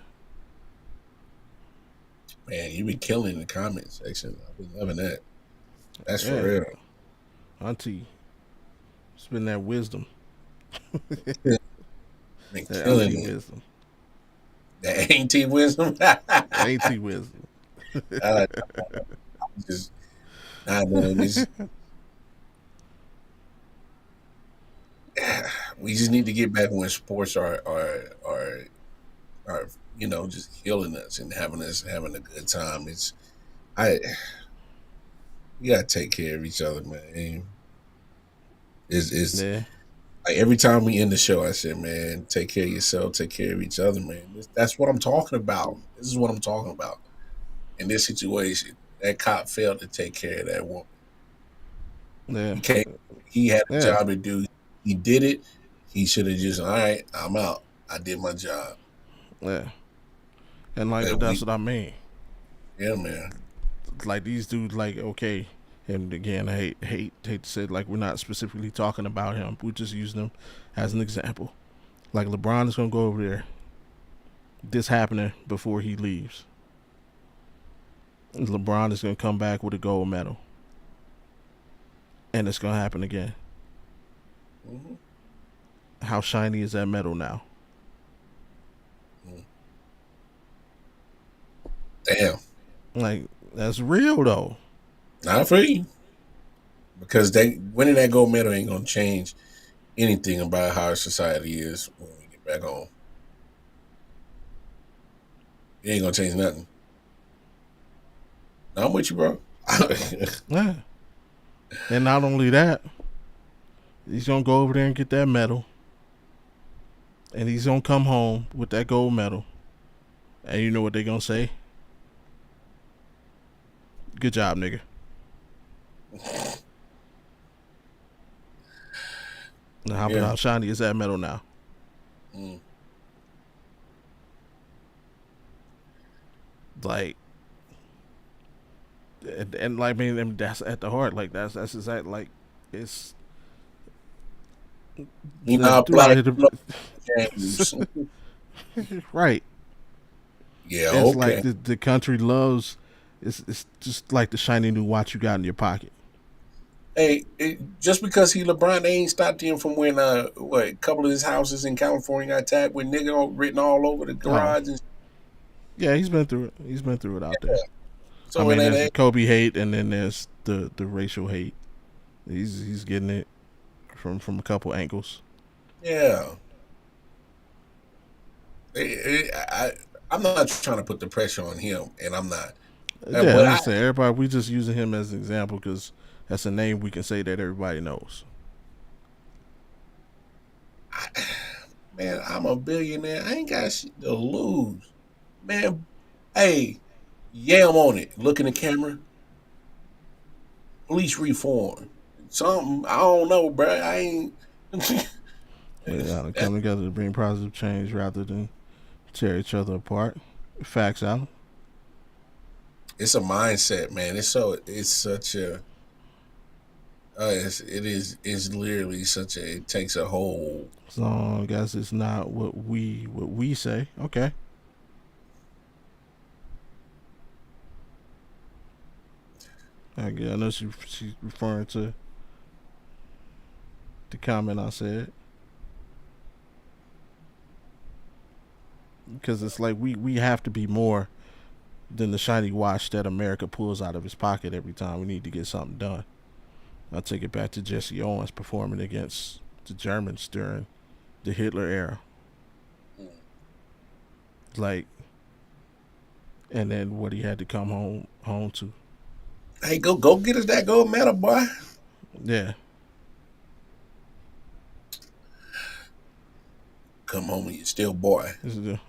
man. You be killing the comment section. I've been loving that. That's for yeah. real. Auntie, spend that wisdom. Been That killing auntie it. wisdom. That ain't T wisdom. Auntie wisdom. uh, just nah, man. We just need to get back when sports are just healing us and having a good time. I We gotta take care of each other, man. Is Yeah, like every time we end the show, I said, man, take care of yourself, take care of each other, man. That's what I'm talking about. This is what I'm talking about. In this situation, that cop failed to take care of that woman. yeah, He came. He had a yeah, job to do. He did it. He should have just, all right, I'm out. I did my job. yeah. And like, But but that's we, what I mean. yeah, man. Like these dudes, like okay. And again, I hate to say it, like we're not specifically talking about him. We're just using him as an example. Like LeBron is gonna go over there. This happening before he leaves. LeBron is gonna come back with a gold medal, and it's gonna happen again. Hmm. How shiny is that medal now? Damn. Like that's real though. Not for you. Because they winning that gold medal ain't gonna change anything about how our society is when we get back home. It ain't gonna change nothing. No, I'm with you, bro. Yeah. And not only that, he's gonna go over there and get that medal, and he's gonna come home with that gold medal. And you know what they're gonna say? Good job, nigga. Now, Yeah. how shiny is that medal now? Mm. Like, and like, I mean, that's at the heart. Like, that's exactly like it's You the know, dude out black here. James. Right. Yeah, It's like okay. the country loves. It's just like the shiny new watch you got in your pocket. Hey, just because he LeBron, they ain't stopped him from when what a couple of his houses in California got attacked with nigga written all over the Oh, garage and yeah, he's been through it. He's been through it out there. I so it mean, there's the ain't Kobe hate, and then there's the racial hate. He's getting it from a couple angles. yeah. I'm not trying to put the pressure on him, and I'm not. Yeah, But I'm just saying, everybody, we just using him as an example because that's a name we can say that everybody knows. I, man, I'm a billionaire. I ain't got shit to lose, man. Hey, yeah, I'm on it. Look in the camera. Police reform. Something I don't know, bro. I ain't. They gotta That, come together to bring positive change rather than tear each other apart. Facts out. it's a mindset, man. It's such a it's literally such a it takes a whole. So I guess it's not what we say. Okay. I know she's referring to the comment I said because it's like we have to be more than the shiny watch that America pulls out of his pocket every time we need to get something done. I'll take it back to Jesse Owens performing against the Germans during the Hitler era. Like, and then what he had to come home to. Hey, go get us that gold medal, boy. Yeah, Come home and you still boy. this is the,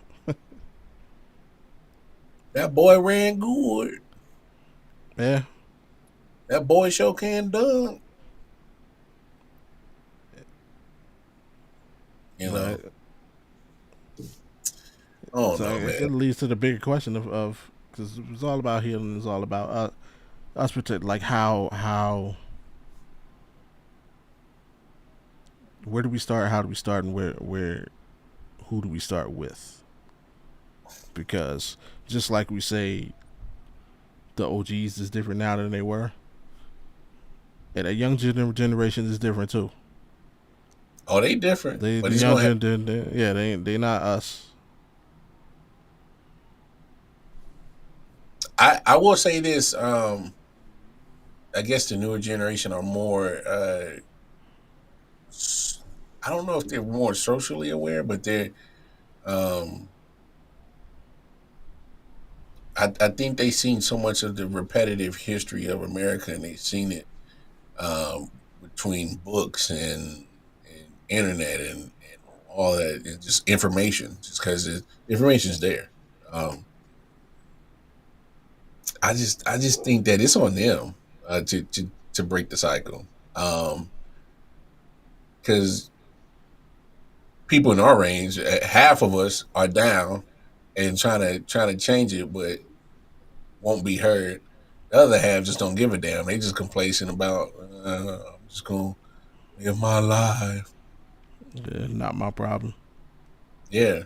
That boy ran good. yeah, That boy sure can dunk. You know. but I don't so know, it man. leads to the bigger question of because it's all about healing. It's all about us protect like how where do we start? How do we start? And where who do we start with? Because just like we say, the OGs is different now than they were, and a young generation is different too. Oh, they different, They but the it's young gonna have. yeah, they not us. I will say this. I guess the newer generation are more. I don't know if they're more socially aware, but they're. Um, I think they've seen so much of the repetitive history of America, and they've seen it between books and internet and all that, and just information, just because information is there. Um, I just think that it's on them to break the cycle. Because people in our range, half of us are down and trying to change it, but won't be heard. The other half just don't give a damn. They just complacent about. I'm just gonna live my life. Yeah, not my problem. Yeah,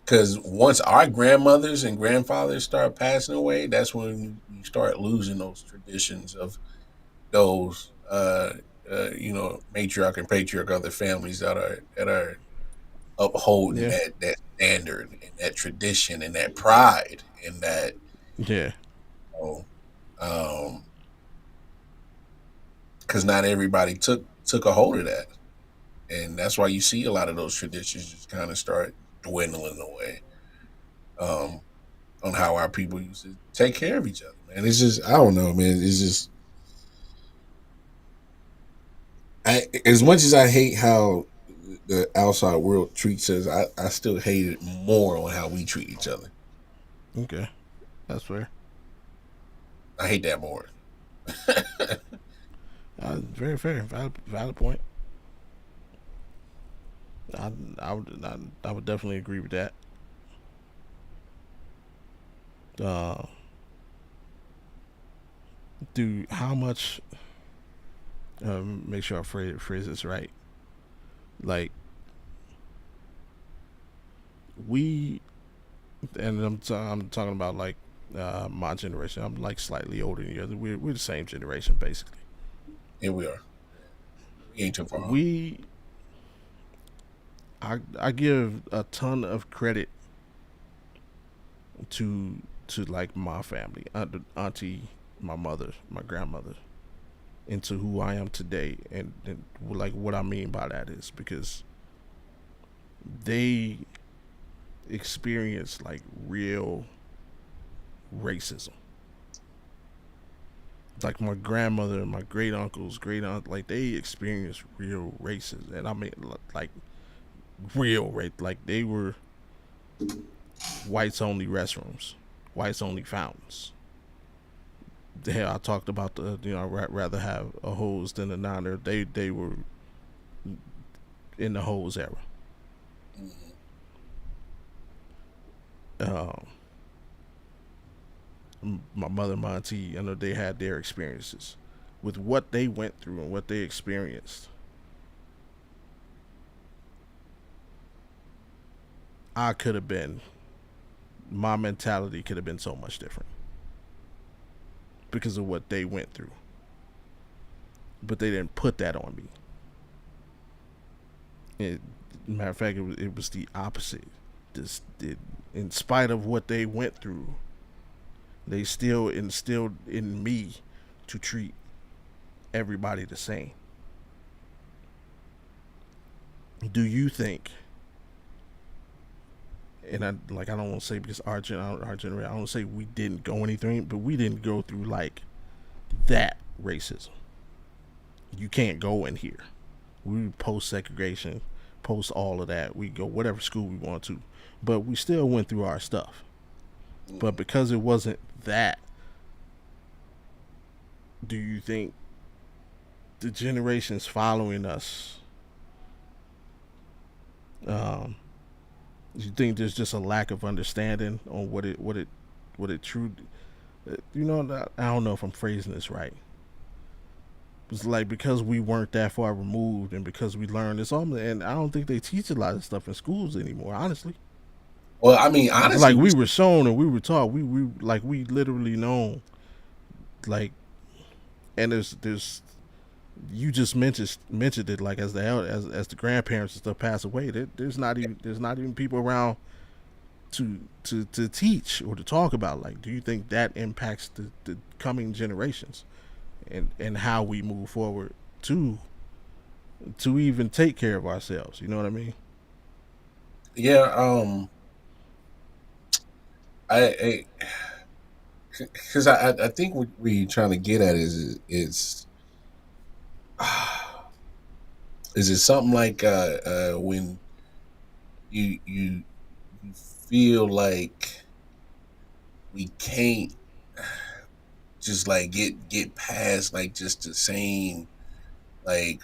because once our grandmothers and grandfathers start passing away, that's when you start losing those traditions of those matriarch and patriarch other families that are upholding Yeah, that standard and that tradition and that pride and that yeah, you know, because not everybody took a hold of that, and that's why you see a lot of those traditions just kind of start dwindling away. Um, on how our people used to take care of each other, man. It's just I don't know, man. It's just as much as I hate how the outside world treats us, I still hate it more on how we treat each other. okay, that's fair. I hate that more. Very fair, valid point. I I would definitely agree with that. Uh, do how much? Make sure I phrase this right. Like we, and I'm talking about like my generation. I'm like slightly older than you. We're the same generation basically. Here we are. We ain't too far off. We I give a ton of credit to like my family, auntie, my mother, my grandmother, into who I am today, and like what I mean by that is because they experienced like real racism. Like my grandmother, my great uncles, great aunt, like they experienced real racism, and I mean like real race. Like they were whites only restrooms, whites only fountains. hell, I talked about the I'd rather have a hose than a niner. They were in the hose era. Mhm. Um, my mother and my auntie, I know they had their experiences with what they went through and what they experienced. I could have been, my mentality could have been so much different because of what they went through. But they didn't put that on me. It, matter of fact, it was the opposite. In spite of what they went through, they still instilled in me to treat everybody the same. Do you think, and I don't want to say because our generation, I don't say we didn't go anything, but we didn't go through like that racism. You can't go in here. We post segregation, post all of that. We go whatever school we want to, but we still went through our stuff. But Mhm. because it wasn't that, do you think the generations following us, um, do you think there's just a lack of understanding on what it true? I don't know if I'm phrasing this right. It's like because we weren't that far removed, and because we learned this, and I don't think they teach a lot of stuff in schools anymore. Honestly, Well, I mean, it's honestly, like we we were shown and we were taught. We like we literally know like, and there's you just mentioned it like as as the grandparents and stuff pass away. There's not even people around to teach or to talk about. Like, do you think that impacts the coming generations and how we move forward to to even take care of ourselves? You know what I mean? yeah. I because I think what we're trying to get at is it something like when you you you feel like we can't just like get past like just the same like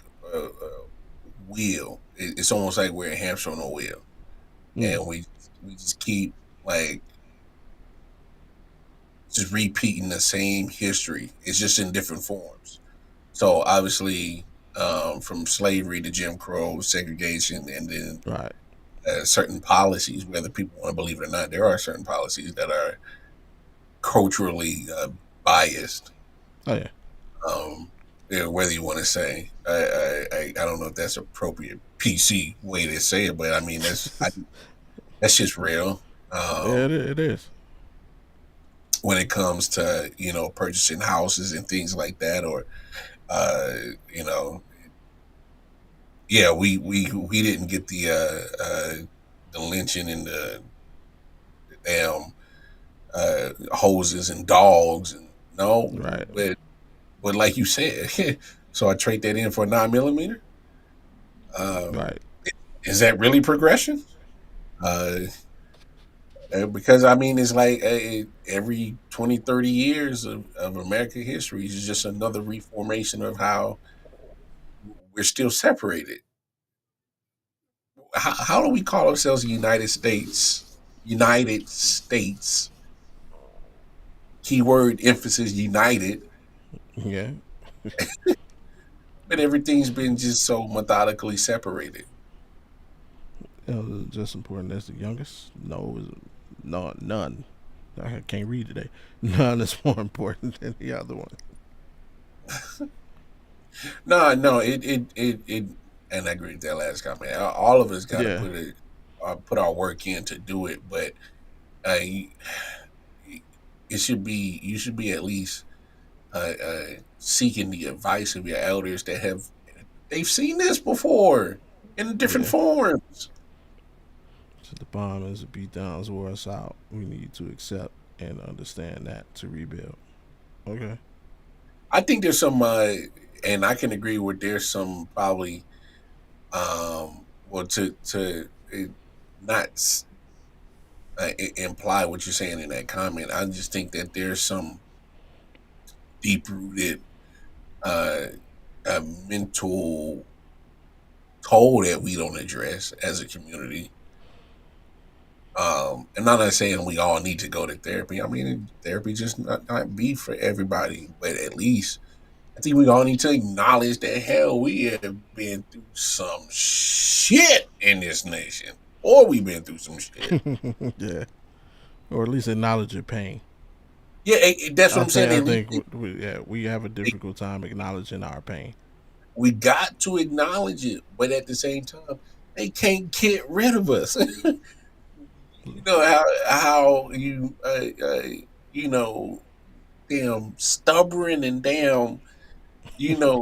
wheel. It's almost like we're a hamster on a wheel, Mm, and we just keep like just repeating the same history. It's just in different forms. So obviously, from slavery to Jim Crow, segregation, and then right. certain policies, whether people want to believe it or not, there are certain policies that are culturally biased. Oh yeah. Yeah, whether you want to say, I don't know if that's appropriate PC way to say it, but I mean that's just real. Yeah, Um, it is. when it comes to purchasing houses and things like that, or uh, you know, yeah, we didn't get the lynching and the damn hoses and dogs and no, Right. but like you said, so I trade that in for a 9 millimeter. Um, Right. is that really progression? Uh, because I mean, it's like every 20, 30 years of American history is just another reformation of how we're still separated. How do we call ourselves the United States? United States, keyword emphasis united, Yeah. but everything's been just so methodically separated. Just important as the youngest. No, no, none. I can't read today. None is more important than the other one. No, and I agree with that last comment. All of us got to Yeah. put our work in to do it, but uh, it should be you should be at least seeking the advice of your elders that they've seen this before in different Yeah. forms. So the bomb is the beat downs wore us out. We need to accept and understand that to rebuild. Okay. I think there's some, and I can agree with there's some probably, well, to not imply what you're saying in that comment. I just think that there's some deep rooted uh, mental toll that we don't address as a community. And I'm not saying we all need to go to therapy. I mean, therapy just not be for everybody, but at least I think we all need to acknowledge that hell we have been through some shit in this nation, or we've been through some shit. Yeah, or at least acknowledge your pain. Yeah, that's what I I'm saying. think I At least think yeah, we have a difficult time acknowledging our pain. we got to acknowledge it, but at the same time, they can't get rid of us. You know how you know damn stubborn and damn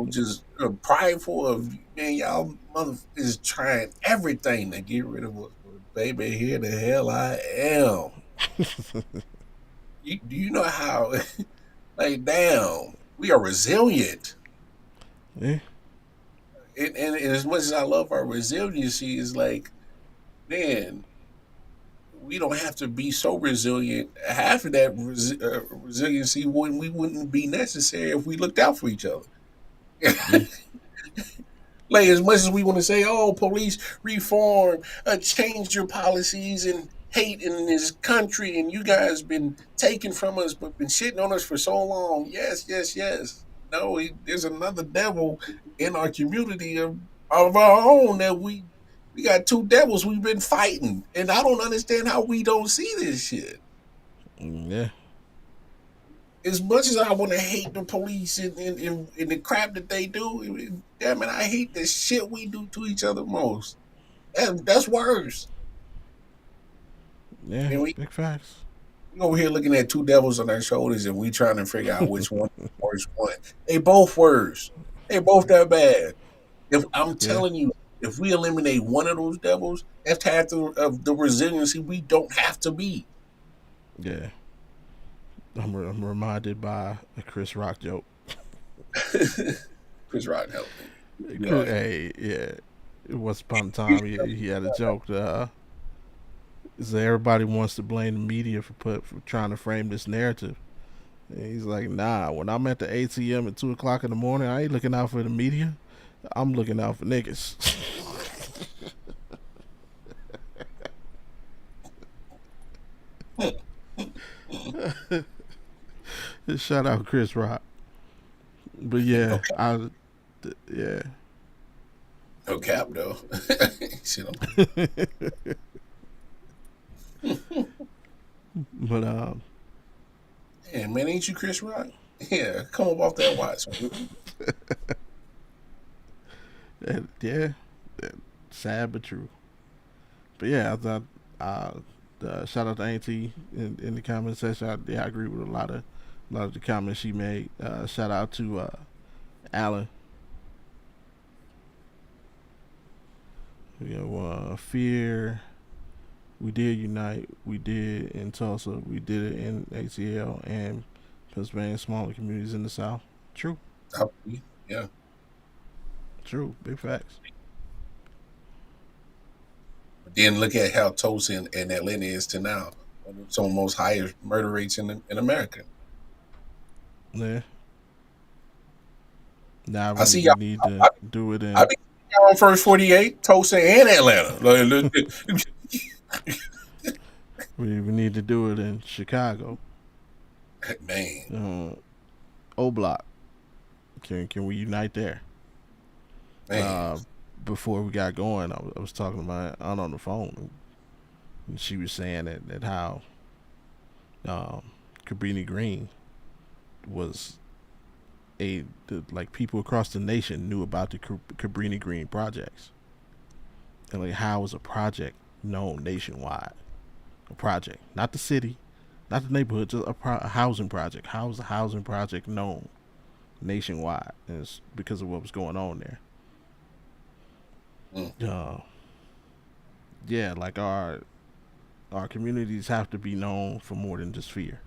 just prideful of man, y'all mother is trying everything to get rid of us, but baby, here the hell I am. Do you know how like damn we are resilient, Yeah, and as much as I love our resiliency, is like man, we don't have to be so resilient. Half of that resiliency wouldn't be necessary if we looked out for each other. yeah, Like as much as we want to say, "Oh, police reform, change your policies and hate in this country," and you guys been taken from us, but been shitting on us for so long. Yes, yes, yes. No, there's another devil in our community of our own that we got two devils we've been fighting, and I don't understand how we don't see this shit. yeah, As much as I want to hate the police and the crap that they do, damn it, I hate the shit we do to each other most. That's worse. yeah. And Big facts. we over here looking at two devils on our shoulders, and we trying to figure out which one is the worst one. They both worse. They both that bad. If I'm Yeah, telling you, if we eliminate one of those devils, that's half of the resiliency we don't have to be. yeah. I'm reminded by a Chris Rock joke. Chris Rock helped me. We all Hey, yeah. Once upon a time, he had a joke. So everybody wants to blame the media for trying to frame this narrative. And he's like, nah. When I'm at the ATM at 2 o'clock in the morning, I ain't looking out for the media. I'm looking out for niggas. Shout out Chris Rock. But no yeah, cap, yeah. no cap though. Shit, But man, man, ain't you Chris Rock? Yeah, come up off that watch. yeah, sad but true. But yeah, I thought shout out to Auntie in the comment section. I agree with a lot of the comments she made. Shout out to Alan. Fear. We did unite. We did in Tulsa. We did it in ATL and Pennsylvania, smaller communities in the South. True. Yeah, True. Big facts. but then look at how Tulsa and Atlanta is to now. Some of the most highest murder rates in America. Yeah. Now I we, see we y'all. need to I, do it I in. be y'all on first 48, Tulsa and Atlanta. We need to do it in Chicago. Man, Uh, O Block. Can we unite there? man, Uh, Before we got going, I was talking to my aunt on the phone, and she was saying that how um, Cabrini Green was like people across the nation knew about the Cabrini Green projects, and like how was a project known nationwide? A project, not the city, not the neighborhood, just a housing project. How was a housing project known nationwide? And it's because of what was going on there. mm, Uh, yeah, like our communities have to be known for more than just fear.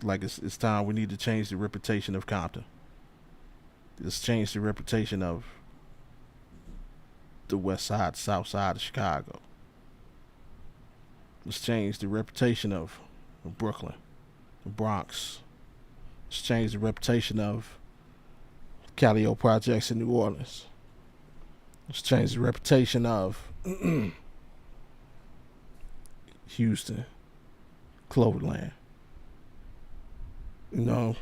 Like it's time we need to change the reputation of Compton. Let's change the reputation of the West Side, South Side of Chicago. Let's change the reputation of Brooklyn, the Bronx, It's changed the reputation of Calio projects in New Orleans. It's changed the reputation of Houston, Cloverland. You know,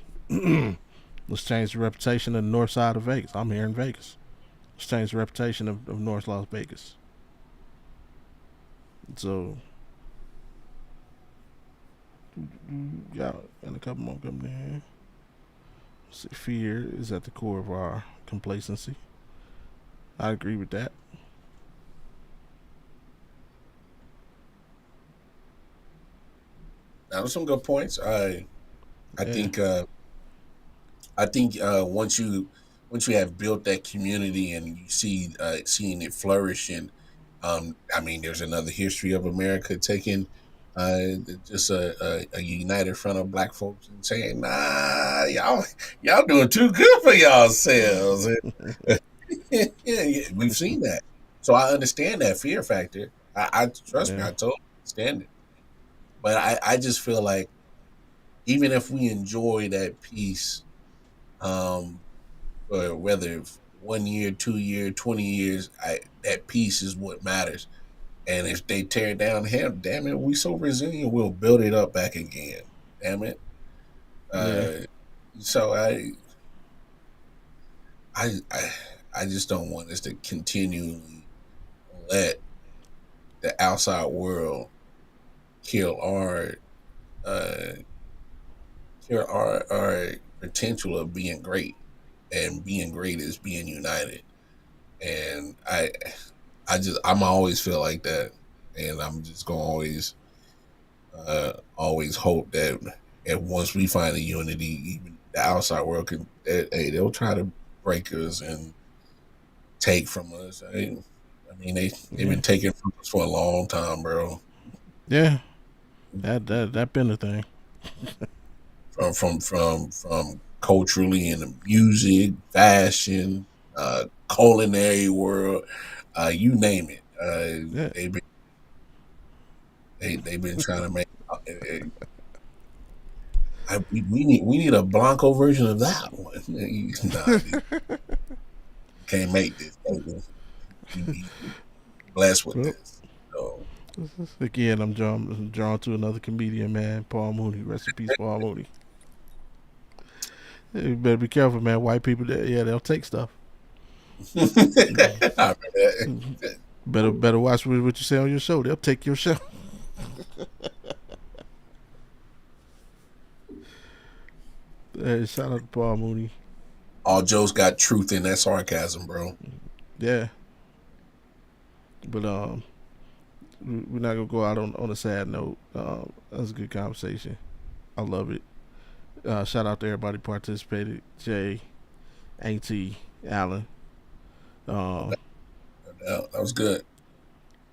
let's change the reputation of the north side of Vegas. I'm here in Vegas. Let's change the reputation of North Las Vegas. So, yeah, and a couple more coming in. See, fear is at the core of our complacency. I agree with that. Now, there's some good points. I Yeah, think once you have built that community and you see seeing it flourish, and I mean, there's another history of America taking just a united front of black folks and saying, "Nah, y'all doing too good for yourselves." Yeah, yeah, we've seen that, so I understand that fear factor. I trust me, yeah, I totally understand it, but I just feel like even if we enjoy that peace, um, or whether 1 year, 2 year, 20 years, that peace is what matters. And if they tear it down, hell, damn it, we so resilient, we'll build it up back again. Damn it. yeah, Uh, so I, I, I just don't want us to continually let the outside world kill uh, our potential of being great. And being great is being united. And I'm always feel like that, and I'm just gonna always hope that, and once we find a unity, even the outside world can, hey, they'll try to break us and take from us. I mean, they've yeah, been taking from us for a long time, bro. yeah. That been the thing. From culturally and the music, fashion, culinary world, you name it. Yeah, They've been trying to make. We need a Blanco version of that one. Nah, you can't make this. You blessed with well, this. So again, I'm drawn to another comedian, man, Paul Mooney. Rest in peace, Paul Mooney. You better be careful, man. White people, yeah, they'll take stuff. I remember that. Better watch what you say on your show. They'll take your show. Hey, shout out to Paul Mooney. All jokes got truth in that sarcasm, bro. Yeah, but we're not gonna go out on a sad note. That was a good conversation. I love it. Shout out to everybody who participated. Jay, Auntie, Alan. Uh, That was good.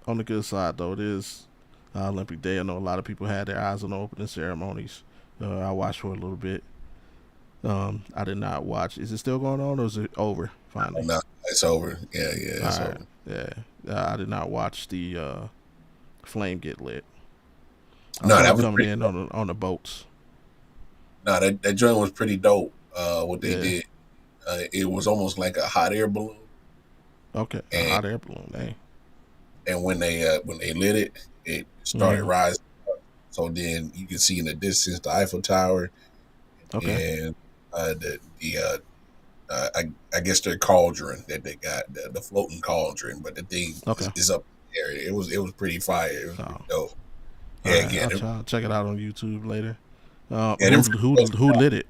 on the good side though, it is Olympic Day. I know a lot of people had their eyes on the opening ceremonies. I watched for a little bit. I did not watch. Is it still going on or is it over Oh, finally? no, it's over. Yeah, All it's right. over. Yeah. I did not watch the flame get lit. I No, saw that it was coming pretty. in on the boats. No, that joint was pretty dope. What they Yeah. did, it was almost like a hot air balloon, Okay. A and hot air balloon. Hey. when they lit it, it started Mm-hmm. rising. So then you can see in the distance the Eiffel Tower, Okay. and the I guess their cauldron that they got, the floating cauldron, but the thing Okay. is up there. It was pretty fire. It was Oh. pretty dope. All Yeah, right. again, I'll check it out on YouTube later. yeah, them freaks was, Who lit it?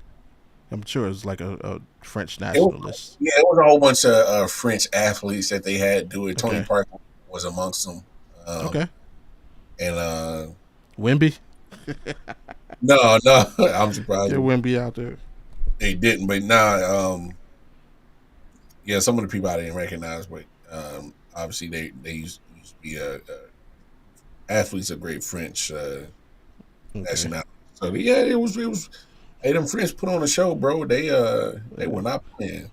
I'm sure it's like a French it was nationalist. yeah, it was a whole bunch of French athletes that they had do it. Tony Okay. Parker was amongst them, Okay. and Wimby. no, no, I'm surprised Get Wimby out there. they didn't. But nah, yeah, some of the people I didn't recognize, but obviously they used to be athletes of great French Okay. nationality. So yeah, it was. Hey, them French put on a show, bro. They Yeah. were not playing.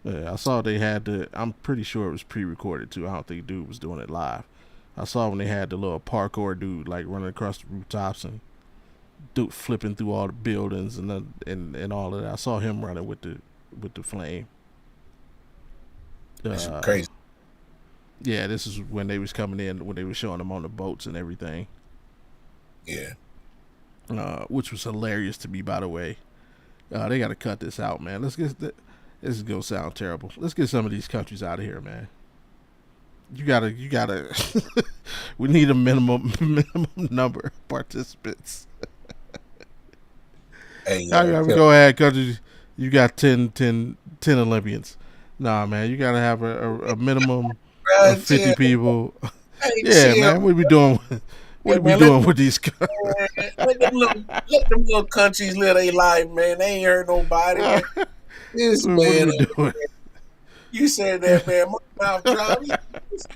Yeah. I saw they had the. I'm pretty sure it was pre-recorded too. I don't think dude was doing it live. I saw when they had the little parkour dude like running across the rooftops and flipping through all the buildings and all of that. I saw him running with the flame. That's Uh, crazy. yeah, this is when they was coming in when they were showing them on the boats and everything, Yeah. which was hilarious to me, by the way. They got to cut this out, man. Let's get this is gonna sound terrible. Let's get some of these countries out of here, man. You gotta. We need a minimum number of participants. Hey, How you ever tell, go ahead, countries? You got 10 Olympians. Nah, man, you gotta have a minimum of bro, 50 chill. people. Hey, Yeah, chill. man. What are we doing? What Hey, are we man, doing with these? let them little countries live their life, man. They ain't hurt nobody, man. This What are man, we doing? you said that, man. My mouth dropped.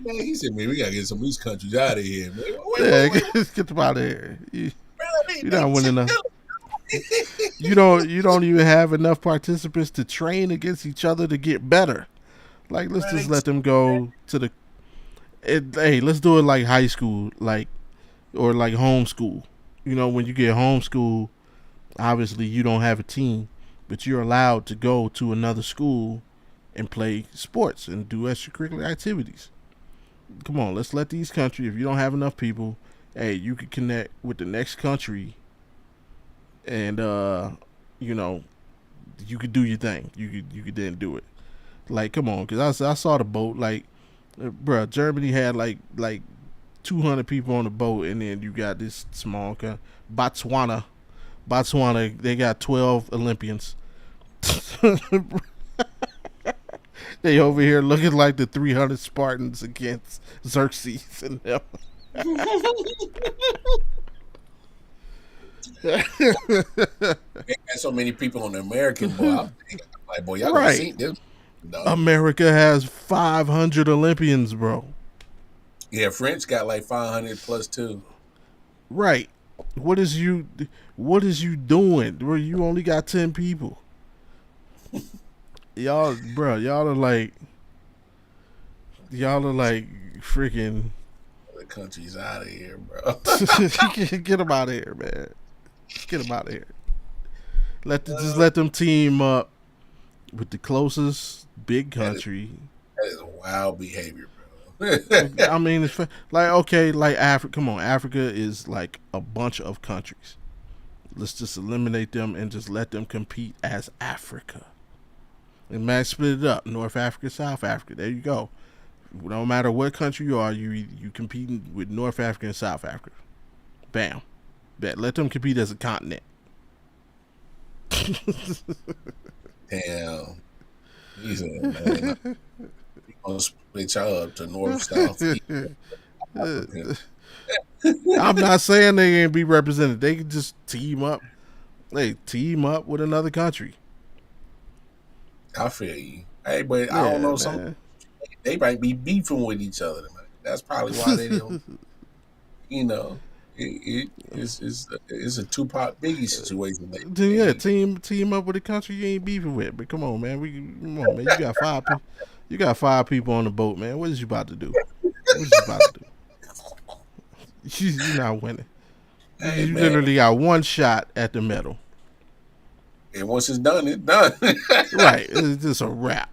He said, man, we gotta get some of these countries out of here, man. Yeah, Wait, get them out of here. bro. You're They not winning enough. chill. You don't even have enough participants to train against each other to get better. Like let's Bro, just let them go to the. Hey, let's do it like high school, like or like homeschool. You know, when you get homeschool, obviously you don't have a team, but you're allowed to go to another school and play sports and do extracurricular activities. Come on, let's let these countries. If you don't have enough people, hey, you can connect with the next country, and you know, you could do your thing. You could then do it. Like, come on, because I saw the boat. Like, bruh, Germany had like 200 people on the boat, and then you got this small Botswana. Botswana, they got 12 Olympians. They over here looking like the 300 Spartans against Xerxes and them. They got so many people on the American boy. I'm thinking, like, boy, y'all gonna Right. see this? No. America has 500 Olympians, bro. Yeah, French got like 500 plus too. Right. What is you what is you doing? Bro, you only got 10 people. Y'all are like freaking The country's out of here, bro. get them out of here, man. Get them out of here. Just let them team up with the closest big that, is, country. that is wild behavior, bro. I mean, it's like okay, like Africa. Come on, Africa is like a bunch of countries. Let's just eliminate them and just let them compete as Africa. And man, split it up: North Africa, South Africa. There you go. No matter what country you are, you competing with North Africa and South Africa. Bam. Bet. Let them compete as a continent. Damn. He said, man, we gonna split y'all up to north, south, east, Africa. I'm not saying they ain't be represented. They can just team up. They team up with another country. I feel you. Hey, but I don't Yeah, know. Some man. they might be beefing with each other. Man. That's probably why they don't. You know, it's a Tupac Biggie situation. Yeah, team up with a country you ain't beefing with. But come on, man. Come on, man. You got 5 people on the boat, man. What is you about to do? What is you about to do? You're not winning. Hey, You man. literally got one shot at the medal. And once it's done, it's done. Right. It's just a wrap.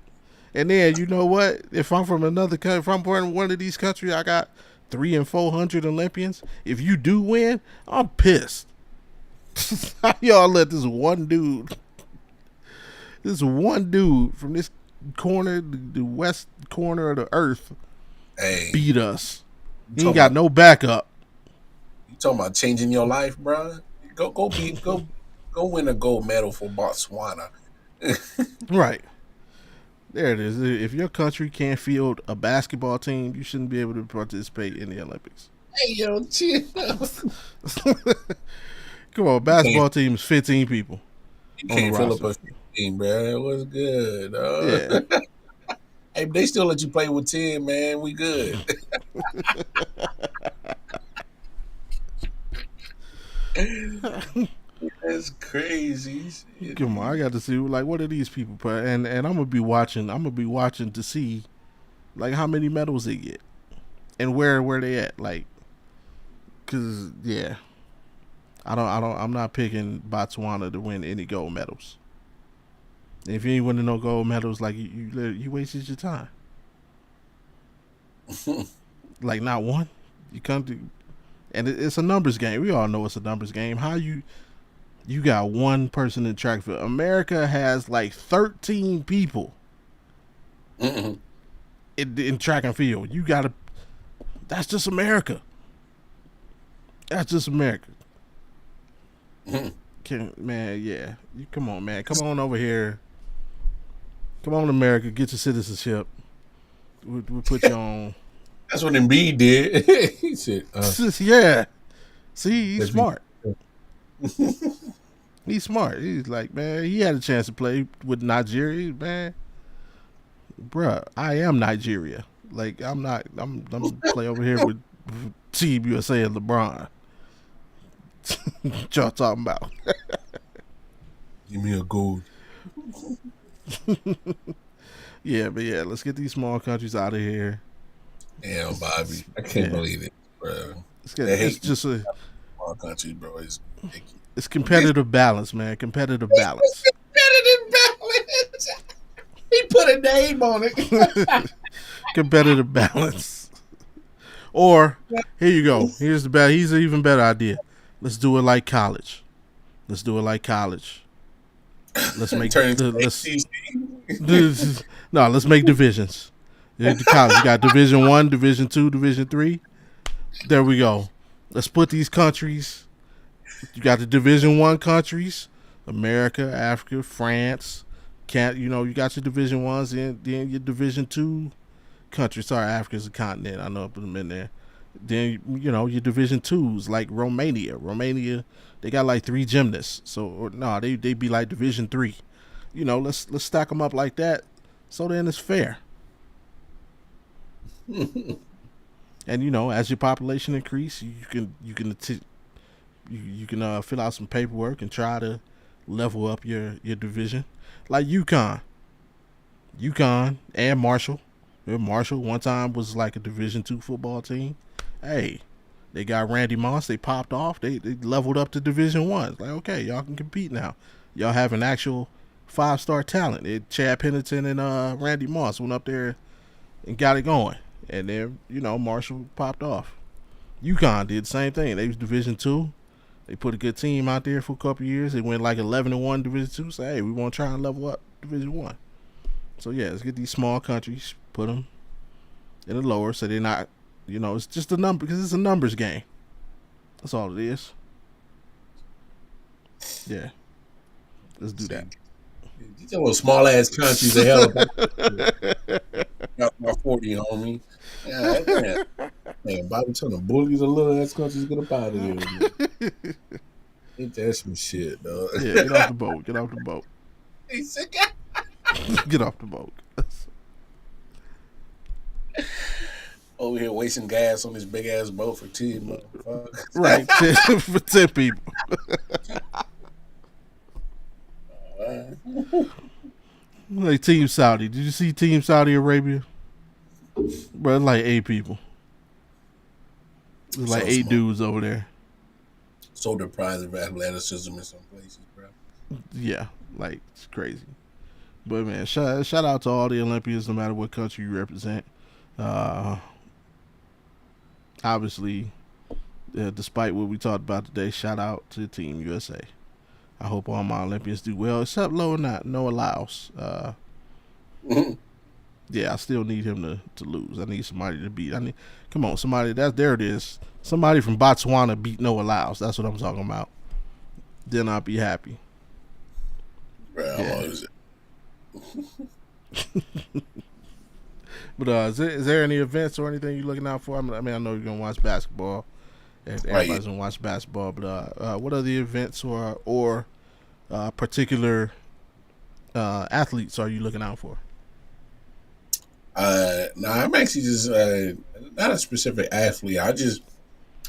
And then you know what? If I'm from another country, if I'm born in one of these countries, I got 300 and 400 Olympians. If you do win, I'm pissed. How y'all let this one dude from this corner, the west corner of the earth, Hey, beat us? you He ain't talking got about no backup. changing your life, bro? Go win a gold medal for Botswana. Hey, Right. There it is. If your country can't field a basketball team, you shouldn't be able to participate in the Olympics. yo, chill. Come on, You can't basketball team is 15 people you on the can't fill up roster. a 15, bro. It was good. Yeah. Hey, they still let you play with 10, man. We good. That's crazy. Come on, I got to see like what are these people put, and I'm gonna be watching. I'm gonna be watching to see like how many medals they get and where they at. Like, cause yeah, I'm not picking Botswana to win any gold medals. If you ain't winning no gold medals, like you wasted your time. Like not one. You come to, and it's a numbers game. We all know it's a numbers game. How you got one person in track field? America has like 13 people in track and field. You got to. That's just America. That's just America. Man, yeah. You come on, man. Come on over here. Come on, America. Get your citizenship. We'll put you on. That's what Embiid did. He said, Yeah. See, he's "Let me." smart. He's smart. He's like, man, he had a chance to play with Nigeria, man. Bruh, I am Nigeria. Like, I'm not. I'm play over here with Team USA and LeBron. What y'all talking about? Give me a gold. Yeah, but yeah, let's get these small countries out of here. Damn, Bobby, I can't Yeah, believe it, bro. let's get. The It's hate just a. our country, bro, is ridiculous. It's This competitive balance, man. Competitive is balance. competitive balance. He put a name on it. Competitive balance. Or here you go. Here's the bad. Here's an even better idea. Let's do it like college. Let's do it like college. Let's make Turn into the let's ACC. no. Let's make divisions. The college. You got Division One, Division Two, Division Three. There we go. Let's put these countries. You got the Division One countries: America, Africa, France. Can't you got your Division Ones and then your Division Two countries. Sorry, Africa's a continent. I know I put them in there. Then your Division Twos like Romania. Romania, they got like three gymnasts. So or no, they be like Division Three. Let's stack them up like that. So then it's fair. And as your population increase, you can fill out some paperwork and try to level up your division. Like UConn and Marshall. Marshall one time was like a Division Two football team. Hey, they got Randy Moss. They popped off. They leveled up to Division One. Like okay, y'all can compete now. Y'all have an actual 5-star talent. Chad Pennington and Randy Moss went up there and got it going. And then Marshall popped off. UConn did the same thing. They was Division Two. They put a good team out there for a couple of years. They went like 11-1 Division Two. Say, hey, we want to try and level up Division One. So yeah, let's get these small countries, put them in the lower, so they're not. It's just a number because it's a numbers game. That's all it is. Yeah, let's do See, that. these little small ass countries, a hell of got my 40, homie. Yeah, man, Bobby telling the bullies the little ass countries get up out of here, man. Ain't that some shit, dog? Yeah, get off the boat. Get off the boat. He said, Get off the boat. over here wasting gas on this big ass boat for 10 motherfuckers. Right, for 10 people. Like Team Saudi. Did you see Team Saudi Arabia? Bro, it's like 8 people. There's like So eight small. dudes over there. So deprived of athleticism in some places, bro. Yeah, like it's crazy. But man, shout out to all the Olympians, no matter what country you represent. Uh, Obviously, despite what we talked about today, shout out to Team USA. I hope all my Olympians do well, except Noah Lyles. Yeah, I still need him to lose. I need somebody to beat. Come on, somebody. There it is. Somebody from Botswana beat Noah Lyles. That's what I'm talking about. Then I'll be happy. Bro, I'm Yeah. always But is there any events or anything you're looking out for? I know you're gonna watch basketball. right. Everybody's gonna watch basketball. But what other events or particular athletes are you looking out for? No, I'm actually just not a specific athlete.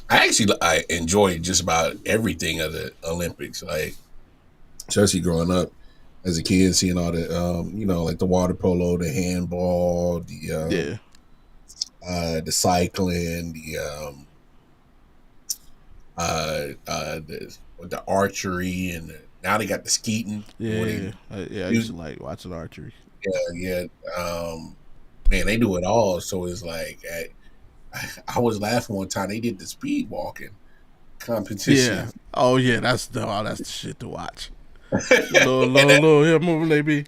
I enjoy just about everything of the Olympics. Like, especially growing up as a kid, seeing all the like the water polo, the handball, Yeah, the cycling, with the archery now they got the skeeting where they Yeah, yeah. I used to shoot. like watching archery. Yeah, yeah. Man, they do it all. So it's like I was laughing one time. They did the speed walking Yeah. competition. Oh yeah, that's the shit to watch. The little And little little hip moving they be.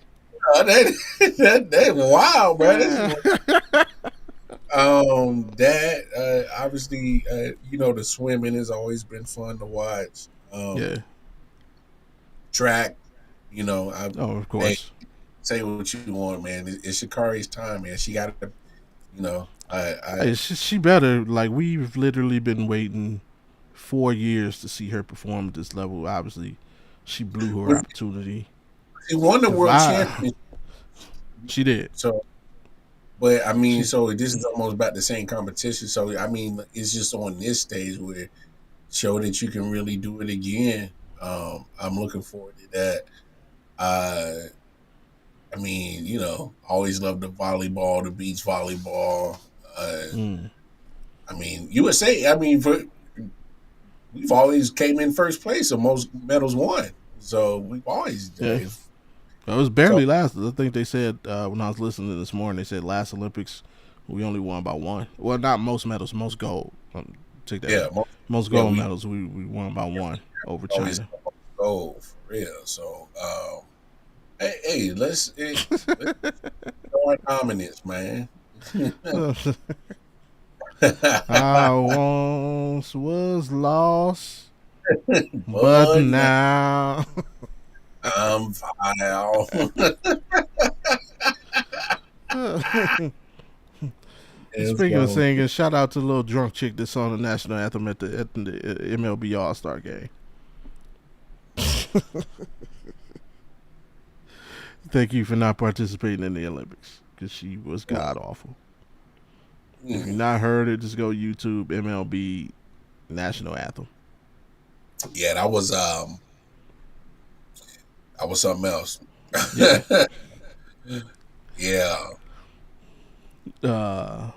that's wild, bro. Yeah. That obviously, the swimming has always been fun to watch. Yeah. Track, Oh, of hey, course. say what you want, man. It's Shakari's time, man. She got to, I Hey, she better. Like we've literally been waiting 4 years to see her perform at this level. Obviously, she blew her well, opportunity. she won the If world I, championship. she did. So, but I mean, She, so this is almost about the same competition. So I mean, it's just on this stage where show that you can really do it again. I'm looking forward to that. Uh, I mean, always loved the volleyball, the beach volleyball. Uh, mm, I mean, USA. I mean, we've always came in first place of most medals won. So we've always yeah. if It was so. barely last. I think they said when I was listening this morning, they said last Olympics we only won by one. Well, not most medals, most gold. Take that Yeah, back. Most yeah, gold we medals we won by one over always China. go for real. So hey, let's show our dominance, man. I once was lost, but But now now. I'm vile. It's Speaking of gonna singing, shout out to the little drunk chick that sung the national anthem at the MLB All Star game. Thank you for not participating in the Olympics because she was god awful. If you've mm, not heard it, just go YouTube MLB national anthem. yeah, that was something else. Yeah. Yeah. Uh,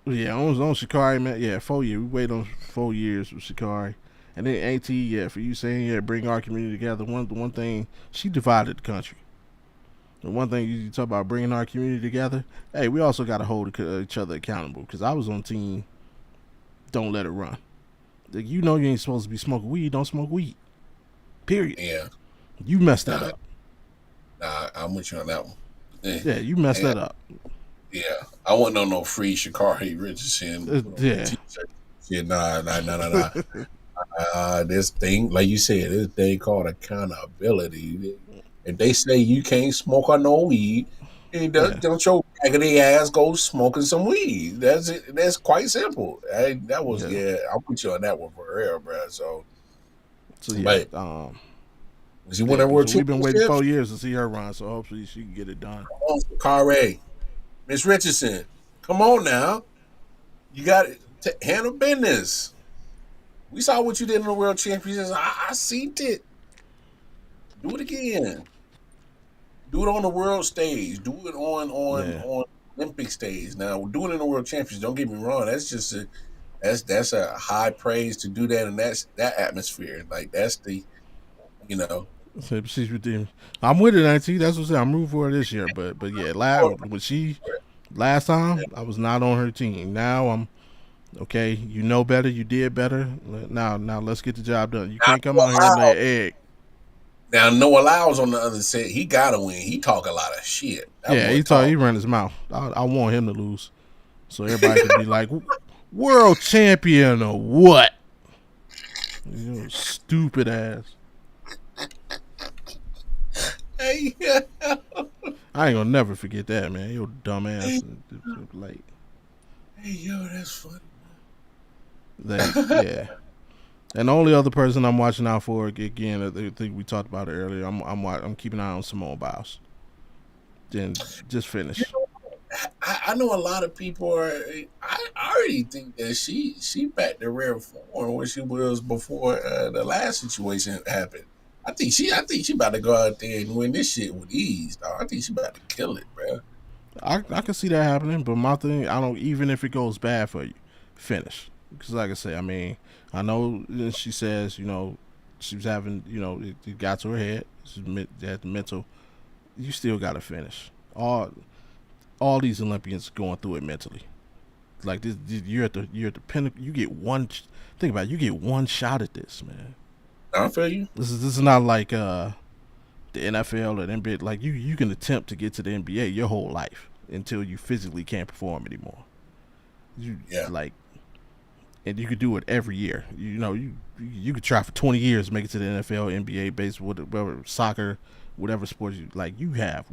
yeah, on Shikari, man. Yeah, 4 years. We waited on 4 years with Shikari. And then AT, yeah, for you saying, yeah, bring our community together. The one thing, she divided the country. The one thing you talk about bringing our community together, hey, we also got to hold each other accountable. Because I was on team, don't let it run. Like, you know you ain't supposed to be smoking weed, don't smoke weed. Period. Yeah. You messed that Nah, up. nah, I'm with you on that one. Yeah, you messed Yeah, that up. yeah. I wasn't on no free Shakari Richardson put on the Yeah, t-shirt. Shit, nah, nah, nah, nah, nah. This thing, like you said, this thing called accountability. If they say you can't smoke or no weed, yeah, don't your raggedy ass go smoking some weed. That's it. That's quite simple. That was yeah. yeah. I'll put you on that one for real, bro. So, So yeah, but was he won yeah. that world So we've been waiting championships? 4 years to see her run. So hopefully she can get it done. Come on, Kare, Miss Richardson, come on now. You got to handle business. We saw what you did in the world championships. I seen it. Do it again. Do it on the world stage. Do it Yeah. on Olympic stage. Now, do it in the world championships. Don't get me wrong. That's a high praise to do that, and that's that atmosphere. Like that's the you know. So she's redeemed. I'm with it, Auntie. That's what I'm saying. I'm rooting for her this year. But yeah, when she last time I was not on her team. Now I'm okay. You know better. You did better. Now let's get the job done. You Now, can't come out here and lay an egg. Noah Lyles on the other side, he got to win. He talk a lot of shit. That Yeah, boy talk. he ran his mouth. I want him to lose so everybody can be like, world champion or what? You know, stupid ass. Hey, I ain't gonna never forget that, man. Your dumb hey, ass. Like, hey, yo, that's funny. yeah. And the only other person I'm watching out for, again, I think we talked about it earlier. I'm keeping an eye on Simone Biles. Then just finish. I know a lot of people are. I already think that she back to rare form where she was before the last situation happened. I think she about to go out there and win this shit with ease, dog. I think she about to kill it, bro. I can see that happening, but my thing, I don't. Even if it goes bad for you, finish. Because, like I say, I mean, I know she says, she was having, it got to her head. She had the mental. You still got to finish. All these Olympians going through it mentally. Like you're at the pinnacle. You get one. Think about it. You get one shot at this, man. I feel you. This is not like the NFL or the NBA. Like you can attempt to get to the NBA your whole life until you physically can't perform anymore. You Yeah. like, and you could do it every year. You could try for 20 years to make it to the NFL, NBA, baseball, whatever, soccer, whatever sport you like. You have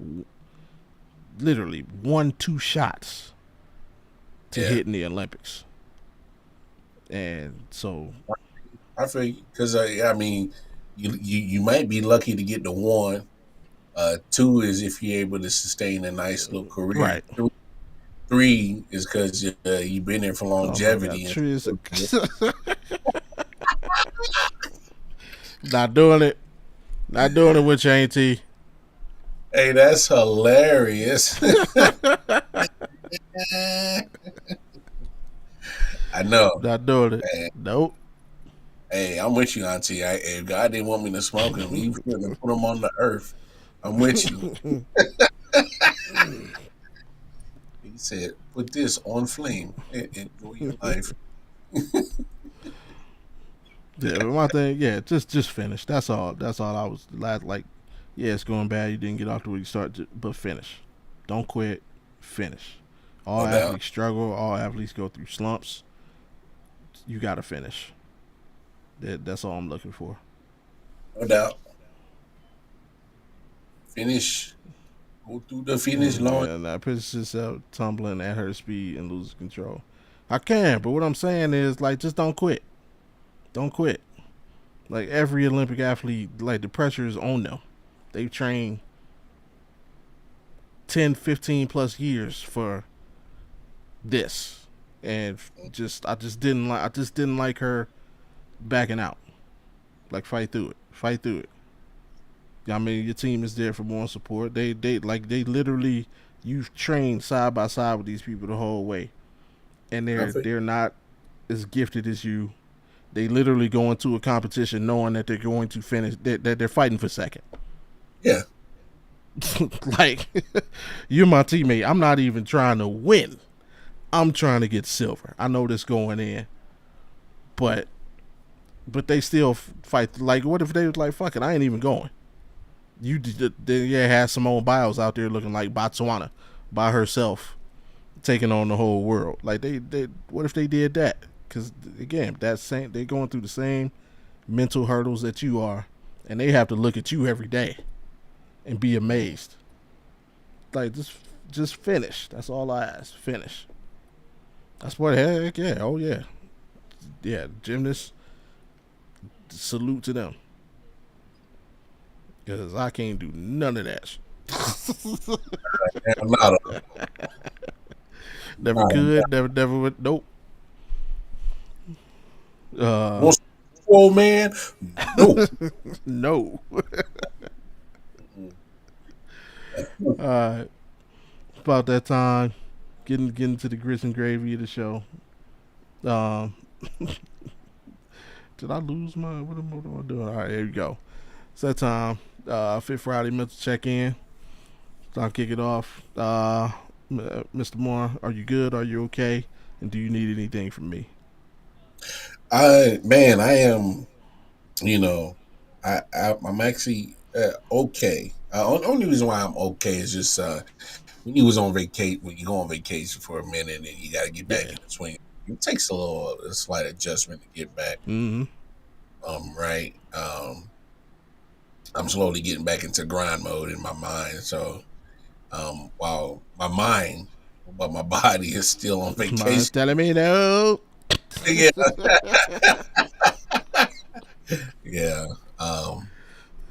literally 1-2 shots to Yeah. hit in the Olympics, and so I feel you because I mean, you might be lucky to get the one. Two is if you're able to sustain a nice little career. right. Three is because you've been there for Oh my God, longevity. And Trish, not doing it. Not doing it with you, ain't he? hey, that's hilarious. I know. Not doing it. Man. Nope. Hey, I'm with you, Auntie. If God didn't want me to smoke him, He wouldn't have put him on the earth. I'm with you. He said, "Put this on flame and enjoy your life." Yeah, but my thing, yeah, just finish. That's all. That's all I was like. Yeah, it's going bad. You didn't get off the way you started, but finish. Don't quit. Finish. All No doubt. athletes struggle. All athletes go through slumps. You got to finish. That's all I'm looking for. No doubt. Finish. Go through the finish line. Yeah, now pitch yourself tumbling at her speed and losing control. I can, but what I'm saying is like just don't quit. Don't quit. Like every Olympic athlete, like the pressure is on them. They've trained 10, 15 plus years for this, and I just didn't like her backing out. Like fight through it. Fight through it. I mean, your team is there for more support. They literally you've trained side by side with these people the whole way, and I they're feel, they're not as gifted as you. They literally go into a competition knowing that they're going to finish. That they're fighting for second. yeah. Like you're my teammate. I'm not even trying to win. I'm trying to get silver. I know this going in, but they still fight. Like, what if they was like, "Fuck it, I ain't even going." You did, yeah, had Simone Biles out there looking like Botswana by herself, taking on the whole world. Like they what if they did that? Because again, that same they going through the same mental hurdles that you are, and they have to look at you every day and be amazed. Like just finish. That's all I ask. Finish. That's what heck yeah. Oh yeah. Yeah, gymnasts, salute to them. Because I can't do none of that. I'm not Never a could, never would. Nope. Uh, most old man. No. no. About that time, getting to the grits and gravy of the show. Um, did I lose my? What am I doing? All right, here we go. It's that time. Fit Friday mental check in. So I'll kick it off. Mr. Moore, are you good? Are you okay? And do you need anything from me? I am. You know, I'm actually okay. Only reason why I'm okay is just when you was on vacation. When you go on vacation for a minute and you got to get back Yeah. in the swing, it takes a slight adjustment to get back. Mm-hmm. Right. I'm slowly getting back into grind mode in my mind. So, while my mind, but my body is still on Mine's vacation. telling me no. Yeah, yeah. Um,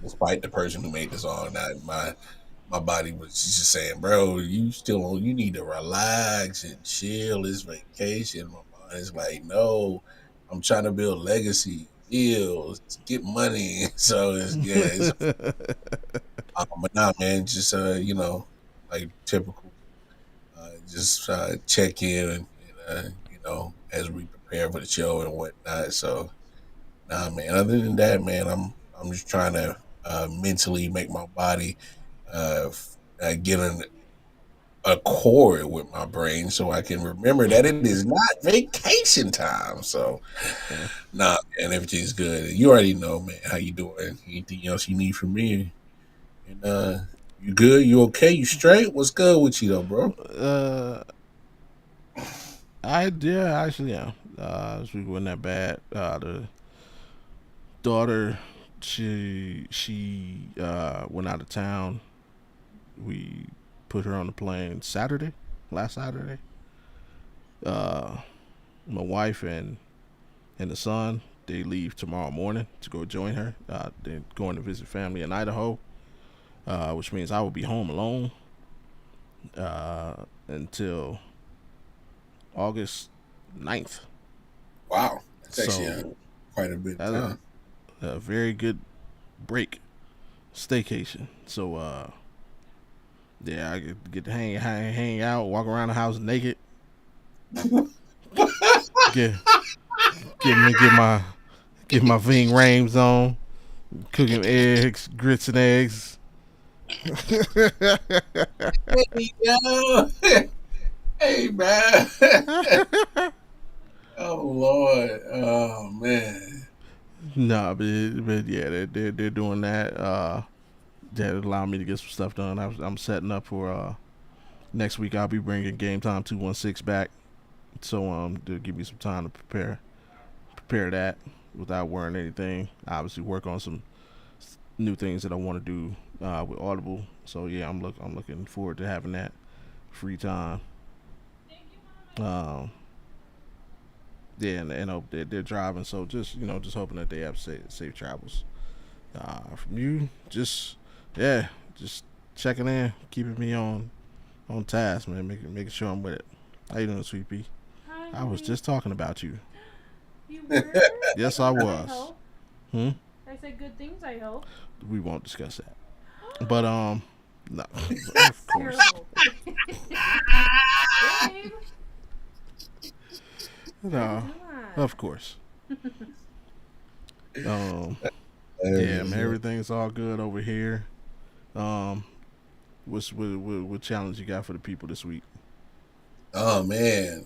Despite the person who made the song, my body was just saying, "Bro, you still on? You need to relax and chill. It's vacation." My mind's like, "No, I'm trying to build legacy, deals, get money." So it's but nah, man, just like typical, just check in and as we prepare prepare for the show and whatnot. So nah, man. Other than that, man, I'm just trying to mentally make my body get an accord with my brain so I can remember that it is not vacation time. So Yeah. nah, man, everything's good. You already know, man. How you doing? Anything else you need from me? And you good? You okay? You straight? What's good with you though, bro? Uh, I yeah, actually yeah. This week wasn't that bad. The daughter, she went out of town. We put her on the plane Saturday, last Saturday. Uh, my wife and the son, they leave tomorrow morning to go join her. They're going to visit family in Idaho, which means I will be home alone until August 9th. Wow, that's actually So quite a bit of that's time. a very good break, staycation. So yeah, I get to hang out, walk around the house naked, get get my Ving Rames on, cooking eggs, grits and eggs. Hey, yo. Hey, man. Oh, Lord. Oh, man. Nah, but yeah, they're doing that. That allow me to get some stuff done. I'm setting up for next week. I'll be bringing Game Time 216 back, so to give me some time to prepare that without worrying anything. Obviously, work on some new things that I want to do with Audible. So yeah, I'm looking forward to having that free time. Um, yeah, and hope they're driving. So just just hoping that they have safe travels. From you, just yeah, just checking in, keeping me on task, man, making sure I'm with it. How you doing, Sweet Pea? I was Hi. just talking about you. You were? Yes, Good I things, I was. hope. Hmm. I said good things, I hope. We won't discuss that. But no, of course. Terrible. Babe, why would you No, do that? of course. Um, yeah, Hilarious, man, man. everything's all good over here. Um, what challenge you got for the people this week? Oh, man.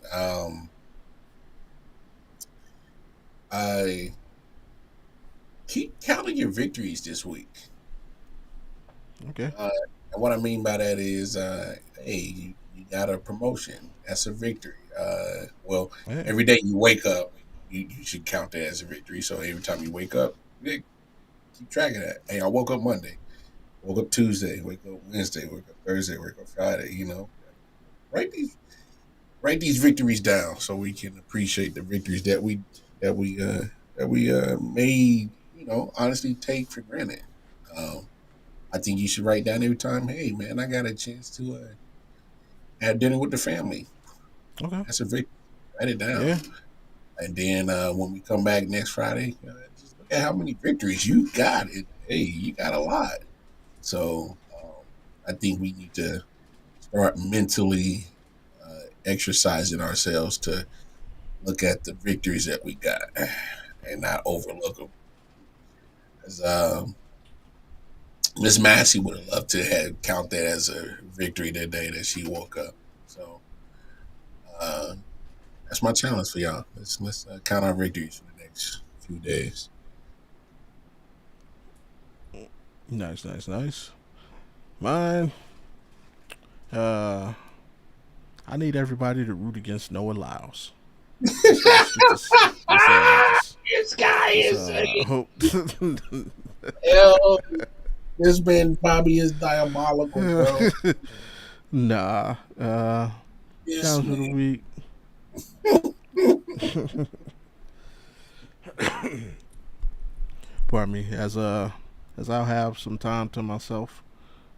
I keep counting your victories this week. Okay. Uh, and what I mean by that is, hey, you got a promotion. That's a victory. Well, Yeah. every day you wake up, you should count that as a victory. So every time you wake up, yeah, keep track of that. Hey, I woke up Monday, woke up Tuesday, wake up Wednesday, wake up Thursday, wake up Friday. Write these write these victories down so we can appreciate the victories that we uh that we made. Honestly, take for granted. Um, I think you should write down every time. Hey, man, I got a chance to have dinner with the family. Okay. That's a victory. Write it down, Yeah. and then when we come back next Friday, just look at how many victories you got. Hey, you got a lot. So I think we need to start mentally exercising ourselves to look at the victories that we got and not overlook them. As Miss Massey would have loved to have count that as a victory that day that she woke up. So uh, that's my challenge for y'all. Let's count our victories for the next few days. Nice, nice, nice. Mine. Uh, I need everybody to root against Noah Lyles. Let's get this. This guy Just is hope. hell. This man Bobby is diabolical, bro. Nah. Yes, Challenge for the man. week. Pardon me. As I'll have some time to myself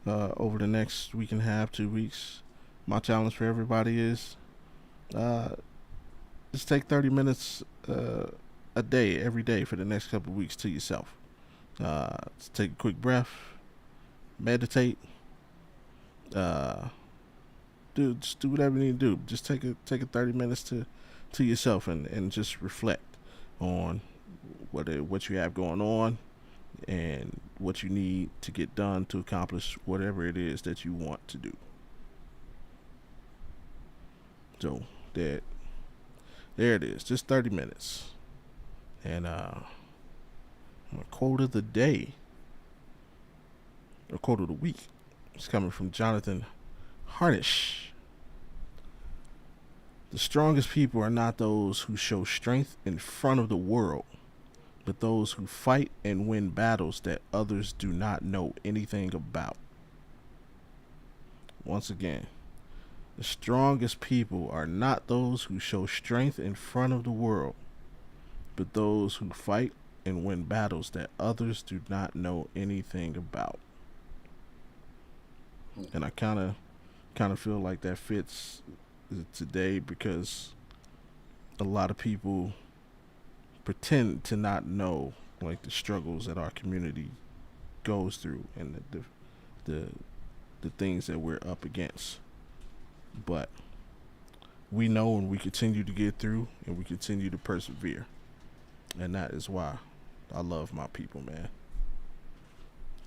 over the next week and a half, 2 weeks. My challenge for everybody is uh, just take 30 minutes a day, every day for the next couple of weeks to yourself. Just take a quick breath, meditate, just do whatever you need to do. Just take a 30 minutes to yourself and just reflect on what you have going on and what you need to get done to accomplish whatever it is that you want to do. So that there it is, just 30 minutes. And my quote of the day, or quote of the week, is coming from Jonathan Harnish. The strongest people are not those who show strength in front of the world, but those who fight and win battles that others do not know anything about. Once again, the strongest people are not those who show strength in front of the world, but those who fight and win battles that others do not know anything about. And I kind of feel like that fits today because a lot of people pretend to not know like the struggles that our community goes through and the the things that we're up against. But we know and we continue to get through and we continue to persevere. And that is why I love my people, man.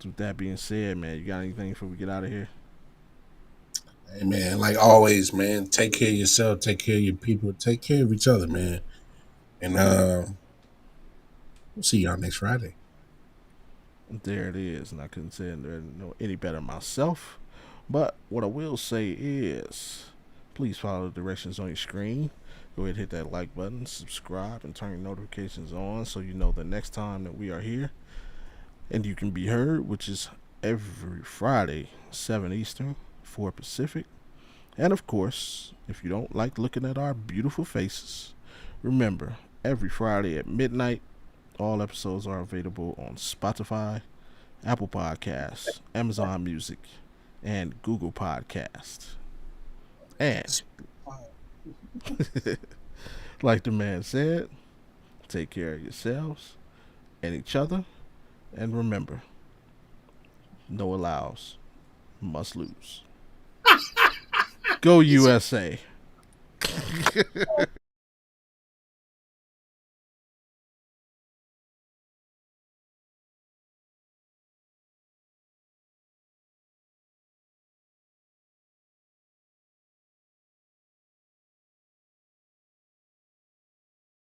So with that being said, man, you got anything before we get out of here? Hey man, like always, man, take care of yourself, take care of your people, take care of each other, man. And we'll see y'all next Friday. There it is, and I couldn't say it any better myself. But what I will say is, please follow the directions on your screen. Go ahead and hit that like button, subscribe, and turn your notifications on so you know the next time that we are here. And you can be heard, which is every Friday, 7 Eastern, 4 Pacific. And of course, if you don't like looking at our beautiful faces, remember, every Friday at midnight, all episodes are available on Spotify, Apple Podcasts, Amazon Music, and Google Podcasts. And like the man said, take care of yourselves and each other. And remember, no allows, must lose. Go USA.